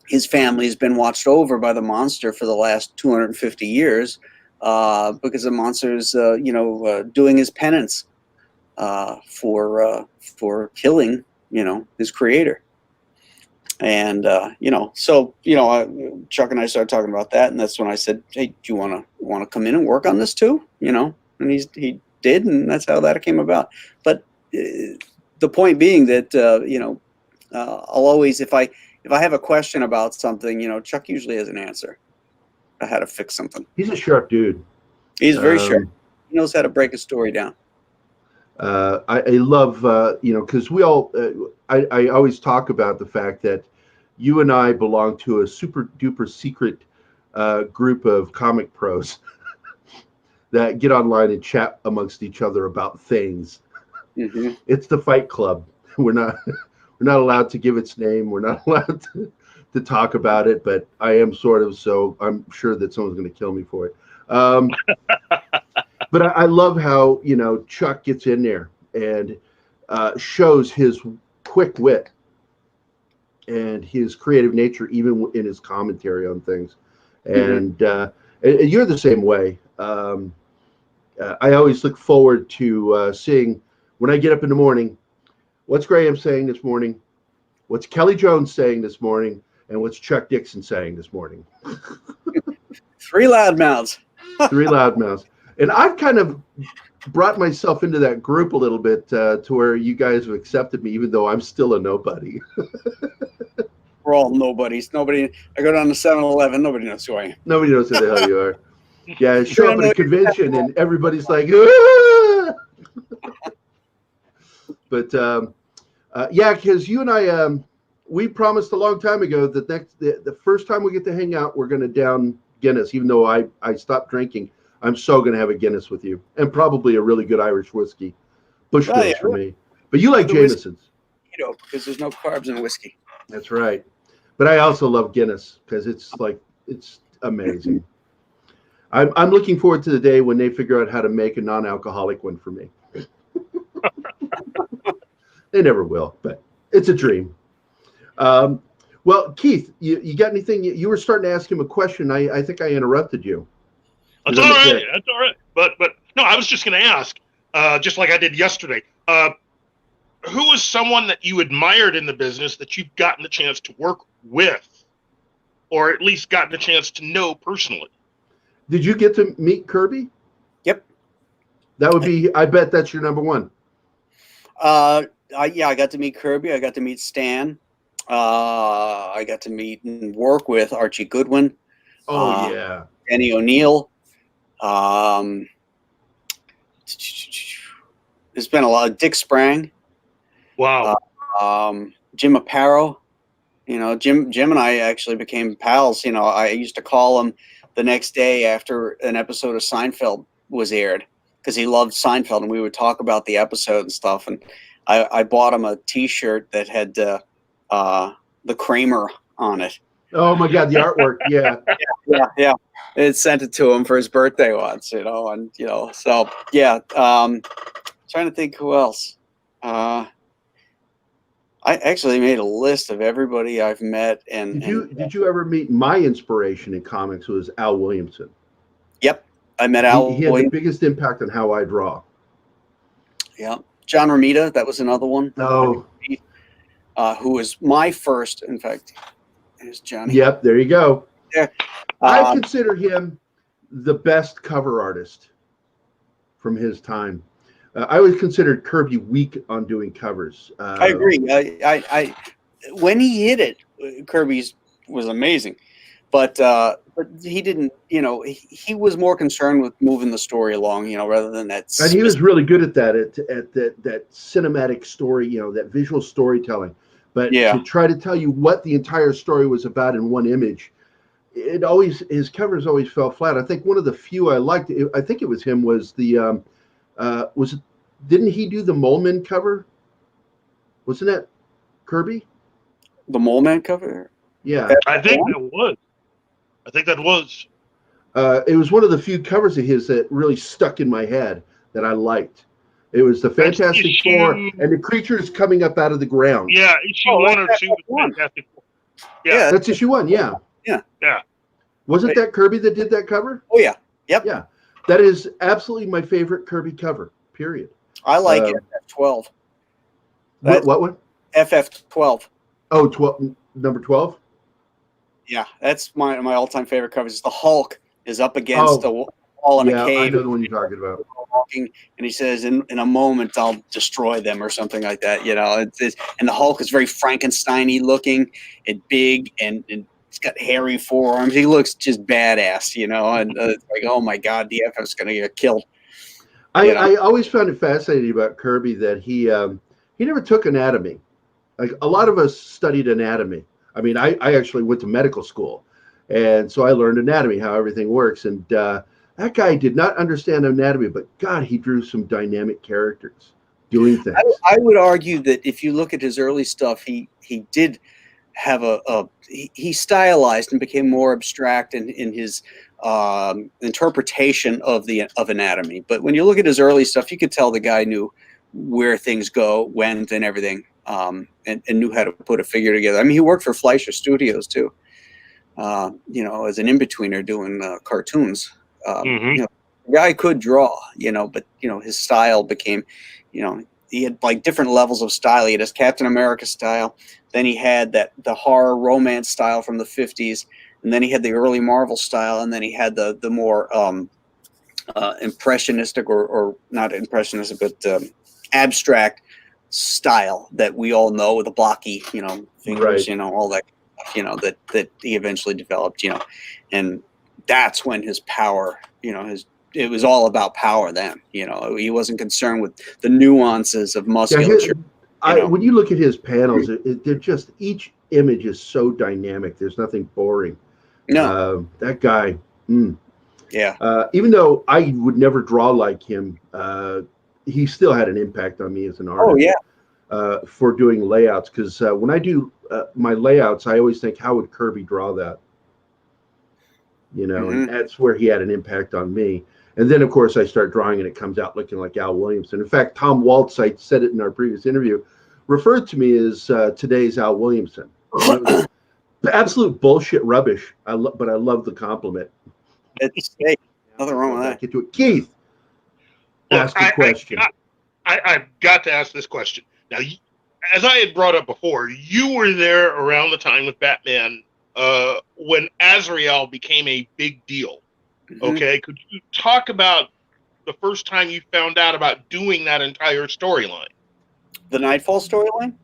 S4: his family has been watched over by the monster for the last 250 years because the monster is, doing his penance for killing, his creator. And so Chuck and I started talking about that, and that's when I said, "Hey, do you want to come in and work on this too?" And he did, and that's how that came about. But the point being that I'll always, if I have a question about something, Chuck usually has an answer on how to fix something.
S2: He's a sharp dude.
S4: He's very sharp. He knows how to break a story down.
S2: I love, because we all, I always talk about the fact that you and I belong to a super duper secret group of comic pros that get online and chat amongst each other about things.
S4: Mm-hmm.
S2: It's the Fight Club. We're not allowed to give its name. We're not allowed to talk about it, but I am sort of, so I'm sure that someone's going to kill me for it. But I love how, Chuck gets in there and shows his quick wit and his creative nature, even in his commentary on things. And, and you're the same way. I always look forward to seeing, when I get up in the morning, what's Graham saying this morning, what's Kelly Jones saying this morning, and what's Chuck Dixon saying this morning.
S4: 3 loudmouths.
S2: 3 loudmouths. And I've kind of brought myself into that group a little bit to where you guys have accepted me, even though I'm still a nobody.
S4: We're all nobodies. Nobody. I go down to 7-Eleven. Nobody knows who I am.
S2: Nobody knows who the hell you are. Yeah, I show up at a convention and everybody's like, "Ah!" But yeah, because you and I, we promised a long time ago that the first time we get to hang out, we're going to down Guinness. Even though I stopped drinking, I'm so going to have a Guinness with you, and probably a really good Irish whiskey, Bushmills for me. But you like Jameson's,
S4: because there's no carbs in whiskey.
S2: That's right. But I also love Guinness because it's amazing. I'm looking forward to the day when they figure out how to make a non-alcoholic one for me. They never will, but it's a dream. Well, Keith, you got anything? You were starting to ask him a question. I think I interrupted you.
S3: That's all right. That's all right. But no, I was just going to ask, just like I did yesterday, who was someone that you admired in the business that you've gotten the chance to work with, or at least gotten the chance to know personally?
S2: Did you get to meet Kirby?
S4: Yep.
S2: That would be, I bet that's your number one.
S4: Yeah, I got to meet Kirby. I got to meet Stan. I got to meet and work with Archie Goodwin.
S2: Oh, yeah.
S4: Danny O'Neill. There's been a lot of Dick Sprang.
S3: Wow.
S4: Jim Aparo. Jim and I actually became pals. I used to call him the next day after an episode of Seinfeld was aired because he loved Seinfeld, and we would talk about the episode and stuff. And I bought him a T-shirt that had the Kramer on it.
S2: Oh my God, the artwork, yeah.
S4: Yeah. It sent it to him for his birthday once, so yeah. Trying to think who else. I actually made a list of everybody I've met. And
S2: did you ever meet my inspiration in comics? Was Al Williamson? Yep,
S4: I met Al.
S2: He had the biggest impact on how I draw.
S4: Yeah, John Romita, that was another one.
S2: Oh,
S4: who was my first? In fact, there's Johnny.
S2: Yep, there you go.
S4: Yeah,
S2: I consider him the best cover artist from his time. I always considered Kirby weak on doing covers.
S4: I agree. I when he hit it, Kirby's was amazing, but he didn't. He was more concerned with moving the story along, rather than that.
S2: And he was really good at that, at that cinematic story, that visual storytelling. But to try to tell you what the entire story was about in one image, his covers always fell flat. I think one of the few I liked, I think it was him, was the. Didn't he do the Mole Men cover? Wasn't that Kirby?
S4: The Mole Man cover?
S2: Yeah.
S3: I think that was.
S2: It was one of the few covers of his that really stuck in my head that I liked. It was the Fantastic Four and the creatures coming up out of the ground.
S3: Yeah, issue 1 or 2 was Fantastic Four.
S2: Yeah, that's issue 1, yeah.
S3: Yeah.
S2: Wasn't that Kirby that did that cover?
S4: Oh, yeah. Yep.
S2: Yeah. That is absolutely my favorite Kirby cover, period.
S4: I like FF12.
S2: What one?
S4: FF12.
S2: Oh, 12, number 12?
S4: Yeah, that's my all-time favorite covers. The Hulk is up against the all in a
S2: Yeah, I
S4: cave.
S2: know the one you're talking about.
S4: Walking, and he says, "In a moment, I'll destroy them," or something like that. You know, and the Hulk is very Frankenstein-y looking and big, and he's got hairy forearms. He looks just badass, you know. And it's like, oh my God, the FF's gonna get killed.
S2: I always found it fascinating about Kirby that he never took anatomy. Like a lot of us studied anatomy. I mean, I actually went to medical school, and so I learned anatomy, how everything works. And that guy did not understand anatomy, but God, he drew some dynamic characters doing things.
S4: I would argue that if you look at his early stuff, he did have he stylized and became more abstract in his interpretation of anatomy. But when you look at his early stuff, you could tell the guy knew where things went, and everything, and knew how to put a figure together. I mean, he worked for Fleischer Studios too, you know, as an in-betweener doing cartoons. You know, the guy could draw, you know, but you know, his style became, you know, he had like different levels of style. He had his Captain America style, then he had the horror romance style from the 50s, and then he had the early Marvel style, and then he had the more impressionistic or not impressionistic, but abstract style that we all know, with the blocky, you know, fingers,
S2: Right.
S4: you know, all that, you know, that he eventually developed, you know, and that's when his power, you know, it was all about power then. You know, he wasn't concerned with the nuances of musculature.
S2: When you look at his panels, they're just, each image is so dynamic. There's nothing boring.
S4: No,
S2: that guy.
S4: Yeah.
S2: Even though I would never draw like him, he still had an impact on me as an artist.
S4: Oh yeah.
S2: For doing layouts, because when I do my layouts, I always think, how would Kirby draw that? You know, and that's where he had an impact on me. And then, of course, I start drawing, and it comes out looking like Al Williamson. In fact, Tom Waltz, I said it in our previous interview, referred to me as today's Al Williamson. Absolute bullshit rubbish. But I love the compliment.
S4: Hey, nothing wrong with that.
S2: Get to it. Keith, ask a question.
S3: I've got to ask this question. Now, as I had brought up before, you were there around the time with Batman when Azrael became a big deal. Okay, could you talk about the first time you found out about doing that entire storyline?
S4: The Nightfall storyline?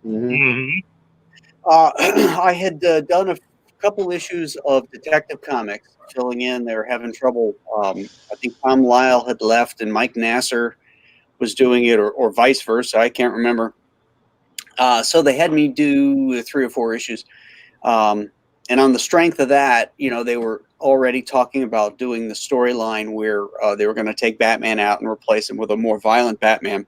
S4: I had done a couple issues of Detective Comics, filling in. They were having trouble. I think Tom Lyle had left and Mike Nasser was doing it, or vice versa. I can't remember. So they had me do 3 or 4 issues. And on the strength of that, you know, they were already talking about doing the storyline where they were going to take Batman out and replace him with a more violent Batman.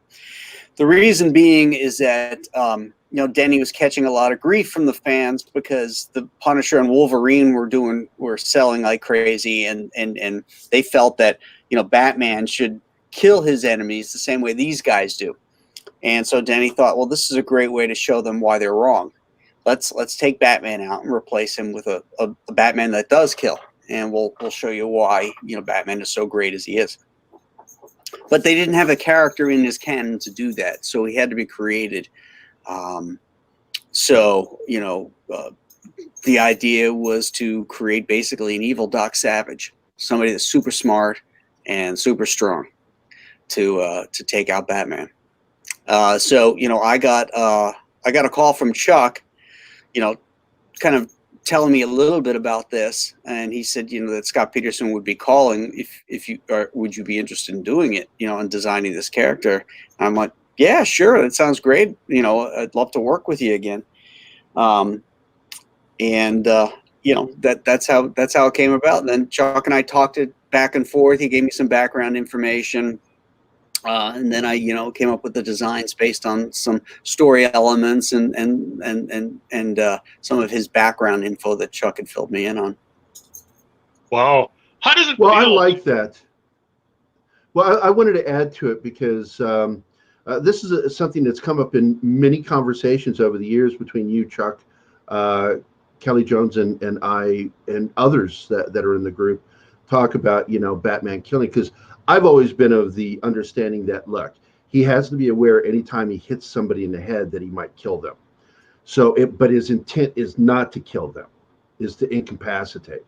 S4: The reason being is that, you know, Denny was catching a lot of grief from the fans because the Punisher and Wolverine were selling like crazy, and they felt that, you know, Batman should kill his enemies the same way these guys do. And so Denny thought, well, this is a great way to show them why they're wrong. Let's take Batman out and replace him with a Batman that does kill, and we'll show you why, you know, Batman is so great as he is. But they didn't have a character in his canon to do that, so he had to be created. So, you know, the idea was to create basically an evil Doc Savage, somebody that's super smart and super strong to take out Batman. So, you know, I got a call from Chuck, you know, kind of telling me a little bit about this, and he said, you know, that Scott Peterson would be calling if you would you be interested in doing it, you know, and designing this character. And I'm like, yeah, sure, that sounds great. You know, I'd love to work with you again. You know, that's how it came about. And then Chuck and I talked it back and forth. He gave me some background information. And then I, you know, came up with the designs based on some story elements and some of his background info that Chuck had filled me in on.
S3: Wow. How does it
S2: Well,
S3: feel?
S2: I like that. Well, I wanted to add to it because this is something that's come up in many conversations over the years between you, Chuck, Kelly Jones, and I, and others that are in the group, talk about, you know, Batman killing, because I've always been of the understanding that, look, he has to be aware anytime he hits somebody in the head that he might kill them. So, but his intent is not to kill them, is to incapacitate.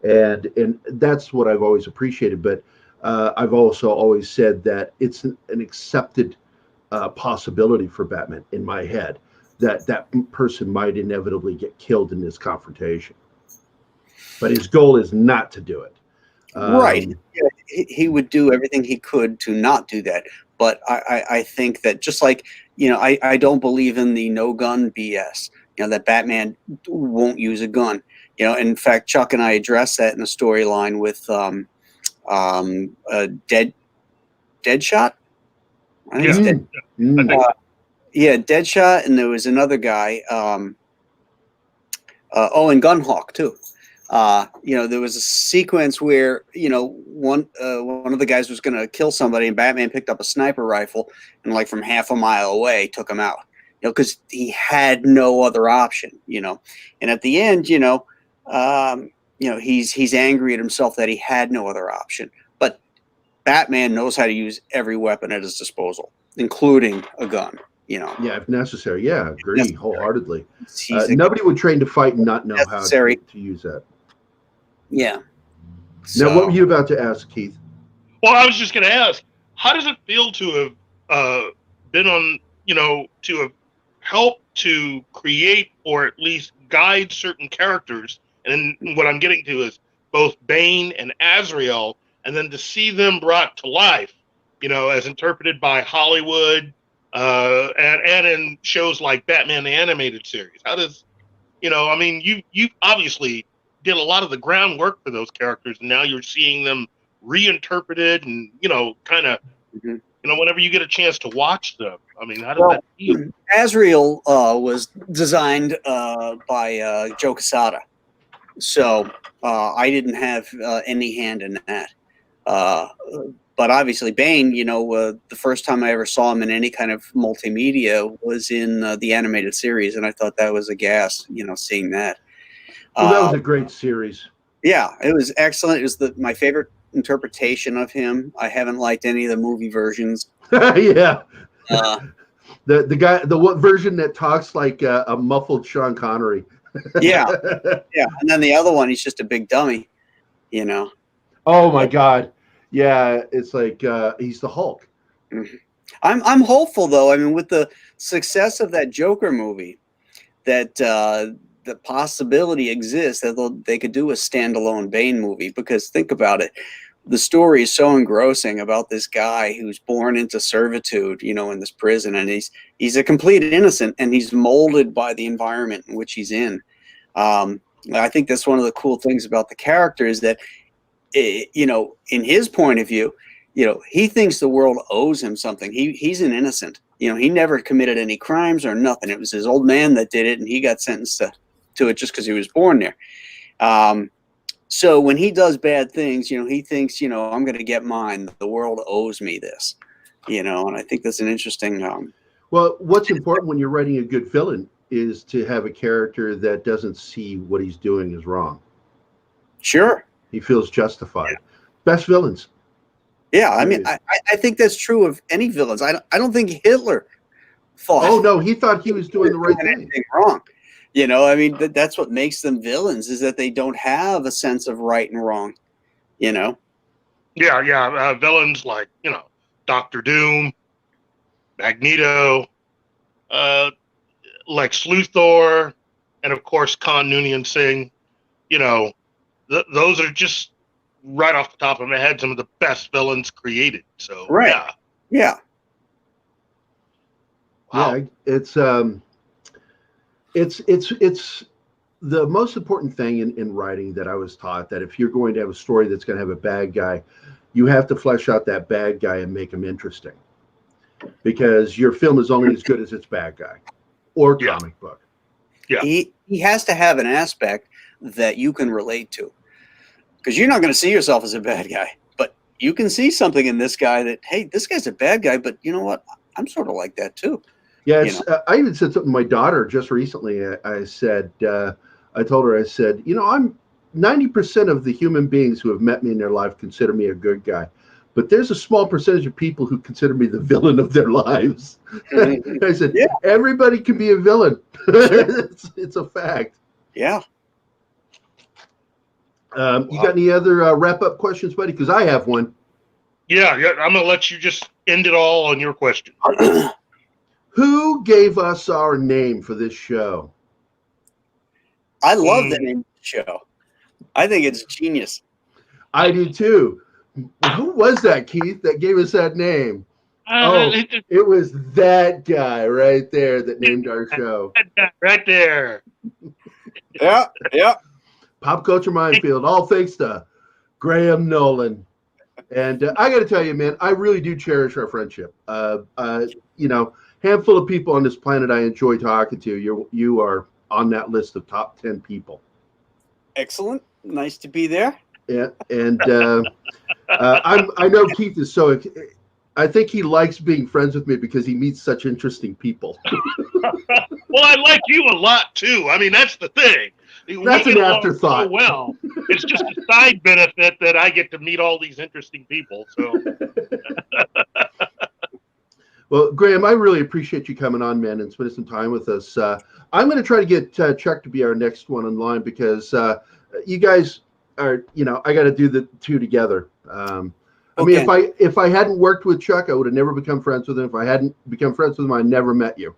S2: And that's what I've always appreciated. But I've also always said that it's an accepted possibility for Batman in my head that that person might inevitably get killed in this confrontation. But his goal is not to do it.
S4: Right. Yeah, he would do everything he could to not do that. But I think that just like, I don't believe in the no gun BS, that Batman won't use a gun. In fact, Chuck and I addressed that in the storyline with Deadshot. I think it's Dead.
S3: I think so.
S4: Yeah, Deadshot, and there was another guy. And Gunhawk too. There was a sequence where one of the guys was going to kill somebody, and Batman picked up a sniper rifle and, like, from half a mile away, took him out. Because he had no other option. And at the end, he's angry at himself that he had no other option. But Batman knows how to use every weapon at his disposal, including a gun.
S2: Yeah, if necessary. Yeah, agree wholeheartedly.
S4: Nobody
S2: would train to fight and not know how to use that.
S4: Yeah.
S2: Now, what were you about to ask, Keith?
S3: Well, I was just going to ask, how does it feel to have been on, to have helped to create or at least guide certain characters? And what I'm getting to is both Bane and Azrael, and then to see them brought to life, as interpreted by Hollywood, and in shows like Batman the Animated Series. How does, you obviously did a lot of the groundwork for those characters, and now you're seeing them reinterpreted and, kind of, whenever you get a chance to watch them. I mean, how does that feel?
S4: Azrael was designed by Joe Quesada. So I didn't have any hand in that. But obviously Bane, the first time I ever saw him in any kind of multimedia was in the animated series, and I thought that was a gas, seeing that.
S2: Well, that was a great series.
S4: Yeah, it was excellent. It was my favorite interpretation of him. I haven't liked any of the movie versions.
S2: Yeah. The version that talks like a muffled Sean Connery.
S4: Yeah. And then the other one, he's just a big dummy,
S2: Oh my God. Yeah, it's like he's the Hulk.
S4: Mm-hmm. I'm hopeful though. I mean, with the success of that Joker movie, that the possibility exists that they could do a standalone Bane movie. Because think about it, the story is so engrossing about this guy who's born into servitude, in this prison, and he's a complete innocent, and he's molded by the environment in which he's in. I think that's one of the cool things about the character is that, in his point of view, he thinks the world owes him something. He's an innocent. He never committed any crimes or nothing. It was his old man that did it, and he got sentenced to it just because he was born there. So when he does bad things, he thinks, I'm going to get mine. The world owes me this, and I think that's an interesting.
S2: Well, what's important when you're writing a good villain is to have a character that doesn't see what he's doing is wrong.
S4: Sure.
S2: He feels justified. Yeah. Best villains.
S4: Yeah, I mean, I think that's true of any villains. I don't think Hitler thought.
S2: Oh no, he thought he was doing the right thing.
S4: Anything wrong. I mean, that's what makes them villains, is that they don't have a sense of right and wrong.
S3: Yeah. Villains like Doctor Doom, Magneto, Lex Luthor, and of course Khan Noonien Singh. Those are just right off the top of my head some of the best villains created. So
S4: right. Yeah.
S2: Wow. Yeah, it's the most important thing in writing that I was taught, that if you're going to have a story that's going to have a bad guy, you have to flesh out that bad guy and make him interesting, because your film is only as good as its bad guy or comic book.
S3: Yeah.
S4: He has to have an aspect that you can relate to, because you're not going to see yourself as a bad guy, but you can see something in this guy that, hey, this guy's a bad guy, but you know what? I'm sort of like that too.
S2: Yeah, I even said something to my daughter just recently. I said, I told her, I said, I'm 90% of the human beings who have met me in their life consider me a good guy, but there's a small percentage of people who consider me the villain of their lives. I said, everybody can be a villain. It's a fact.
S4: Yeah.
S2: You got any other wrap-up questions, buddy? Because I have one.
S3: Yeah, I'm gonna let you just end it all on your question.
S2: Who gave us our name for this show?
S4: I love the name of the show. I think it's genius.
S2: I do too. Who was that, Keith, that gave us that name? Oh, it was that guy right there that named our show.
S3: Right there.
S4: Yeah.
S2: Pop Culture Minefield, all thanks to Graham Nolan. And I got to tell you, man, I really do cherish our friendship. Handful of people on this planet I enjoy talking to. You are on that list of top 10 people.
S4: Excellent. Nice to be there.
S2: Yeah, and I know Keith is so. I think he likes being friends with me because he meets such interesting people.
S3: Well, I like you a lot too. I mean, that's the thing.
S2: That's an afterthought.
S3: So well, it's just a side benefit that I get to meet all these interesting people. So,
S2: well, Graham, I really appreciate you coming on, man, and spending some time with us. I'm going to try to get Chuck to be our next one in line because you guys are, I got to do the two together. I mean, if I hadn't worked with Chuck, I would have never become friends with him. If I hadn't become friends with him, I never met you.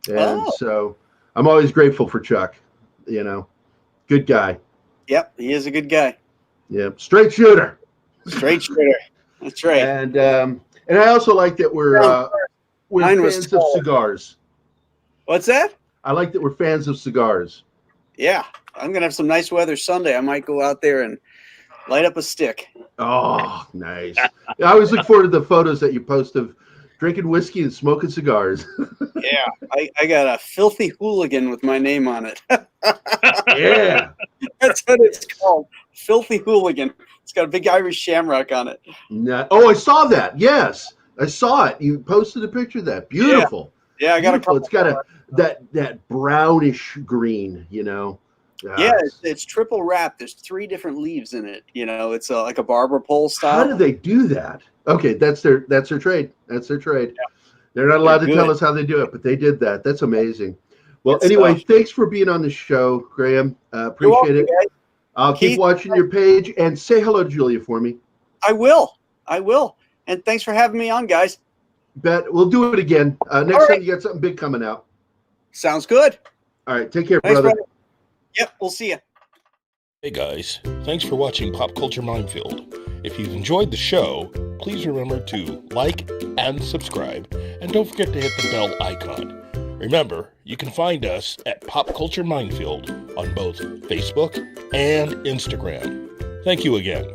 S2: And so I'm always grateful for Chuck. Good guy.
S4: Yep, he is a good guy.
S2: Yep, straight shooter.
S4: Straight shooter. That's right.
S2: And I also like that we're fans of cigars.
S4: What's that?
S2: I like that we're fans of cigars.
S4: Yeah, I'm gonna have some nice weather Sunday. I might go out there and light up a stick.
S2: Oh, nice. I always look forward to the photos that you post of drinking whiskey and smoking cigars.
S4: Yeah, I got a filthy hooligan with my name on it.
S2: Yeah.
S4: That's what it's called. Filthy hooligan. It's got a big Irish shamrock on it.
S2: Oh, I saw that. Yes, I saw it. You posted a picture of that. Beautiful.
S4: Yeah, I got a couple.
S2: It's got that brownish green,
S4: Yeah, it's triple wrapped. There's 3 different leaves in it. It's like a barber pole style.
S2: How do they do that? Okay, that's their trade. That's their trade. Yeah. They're not allowed to tell us how they do it, but they did that. That's amazing. Well, anyway, thanks for being on the show, Graham. Appreciate it. Guys. I'll keep watching your page and say hello to Julia for me.
S4: I will. And thanks for having me on, guys.
S2: Bet we'll do it again. Next time you got something big coming out.
S4: Sounds good.
S2: All right, take care, brother.
S4: Yep, we'll see you.
S5: Hey guys, thanks for watching Pop Culture Minefield. If you've enjoyed the show, please remember to like and subscribe, and don't forget to hit the bell icon. Remember, you can find us at Pop Culture Minefield on both Facebook and Instagram. Thank you again.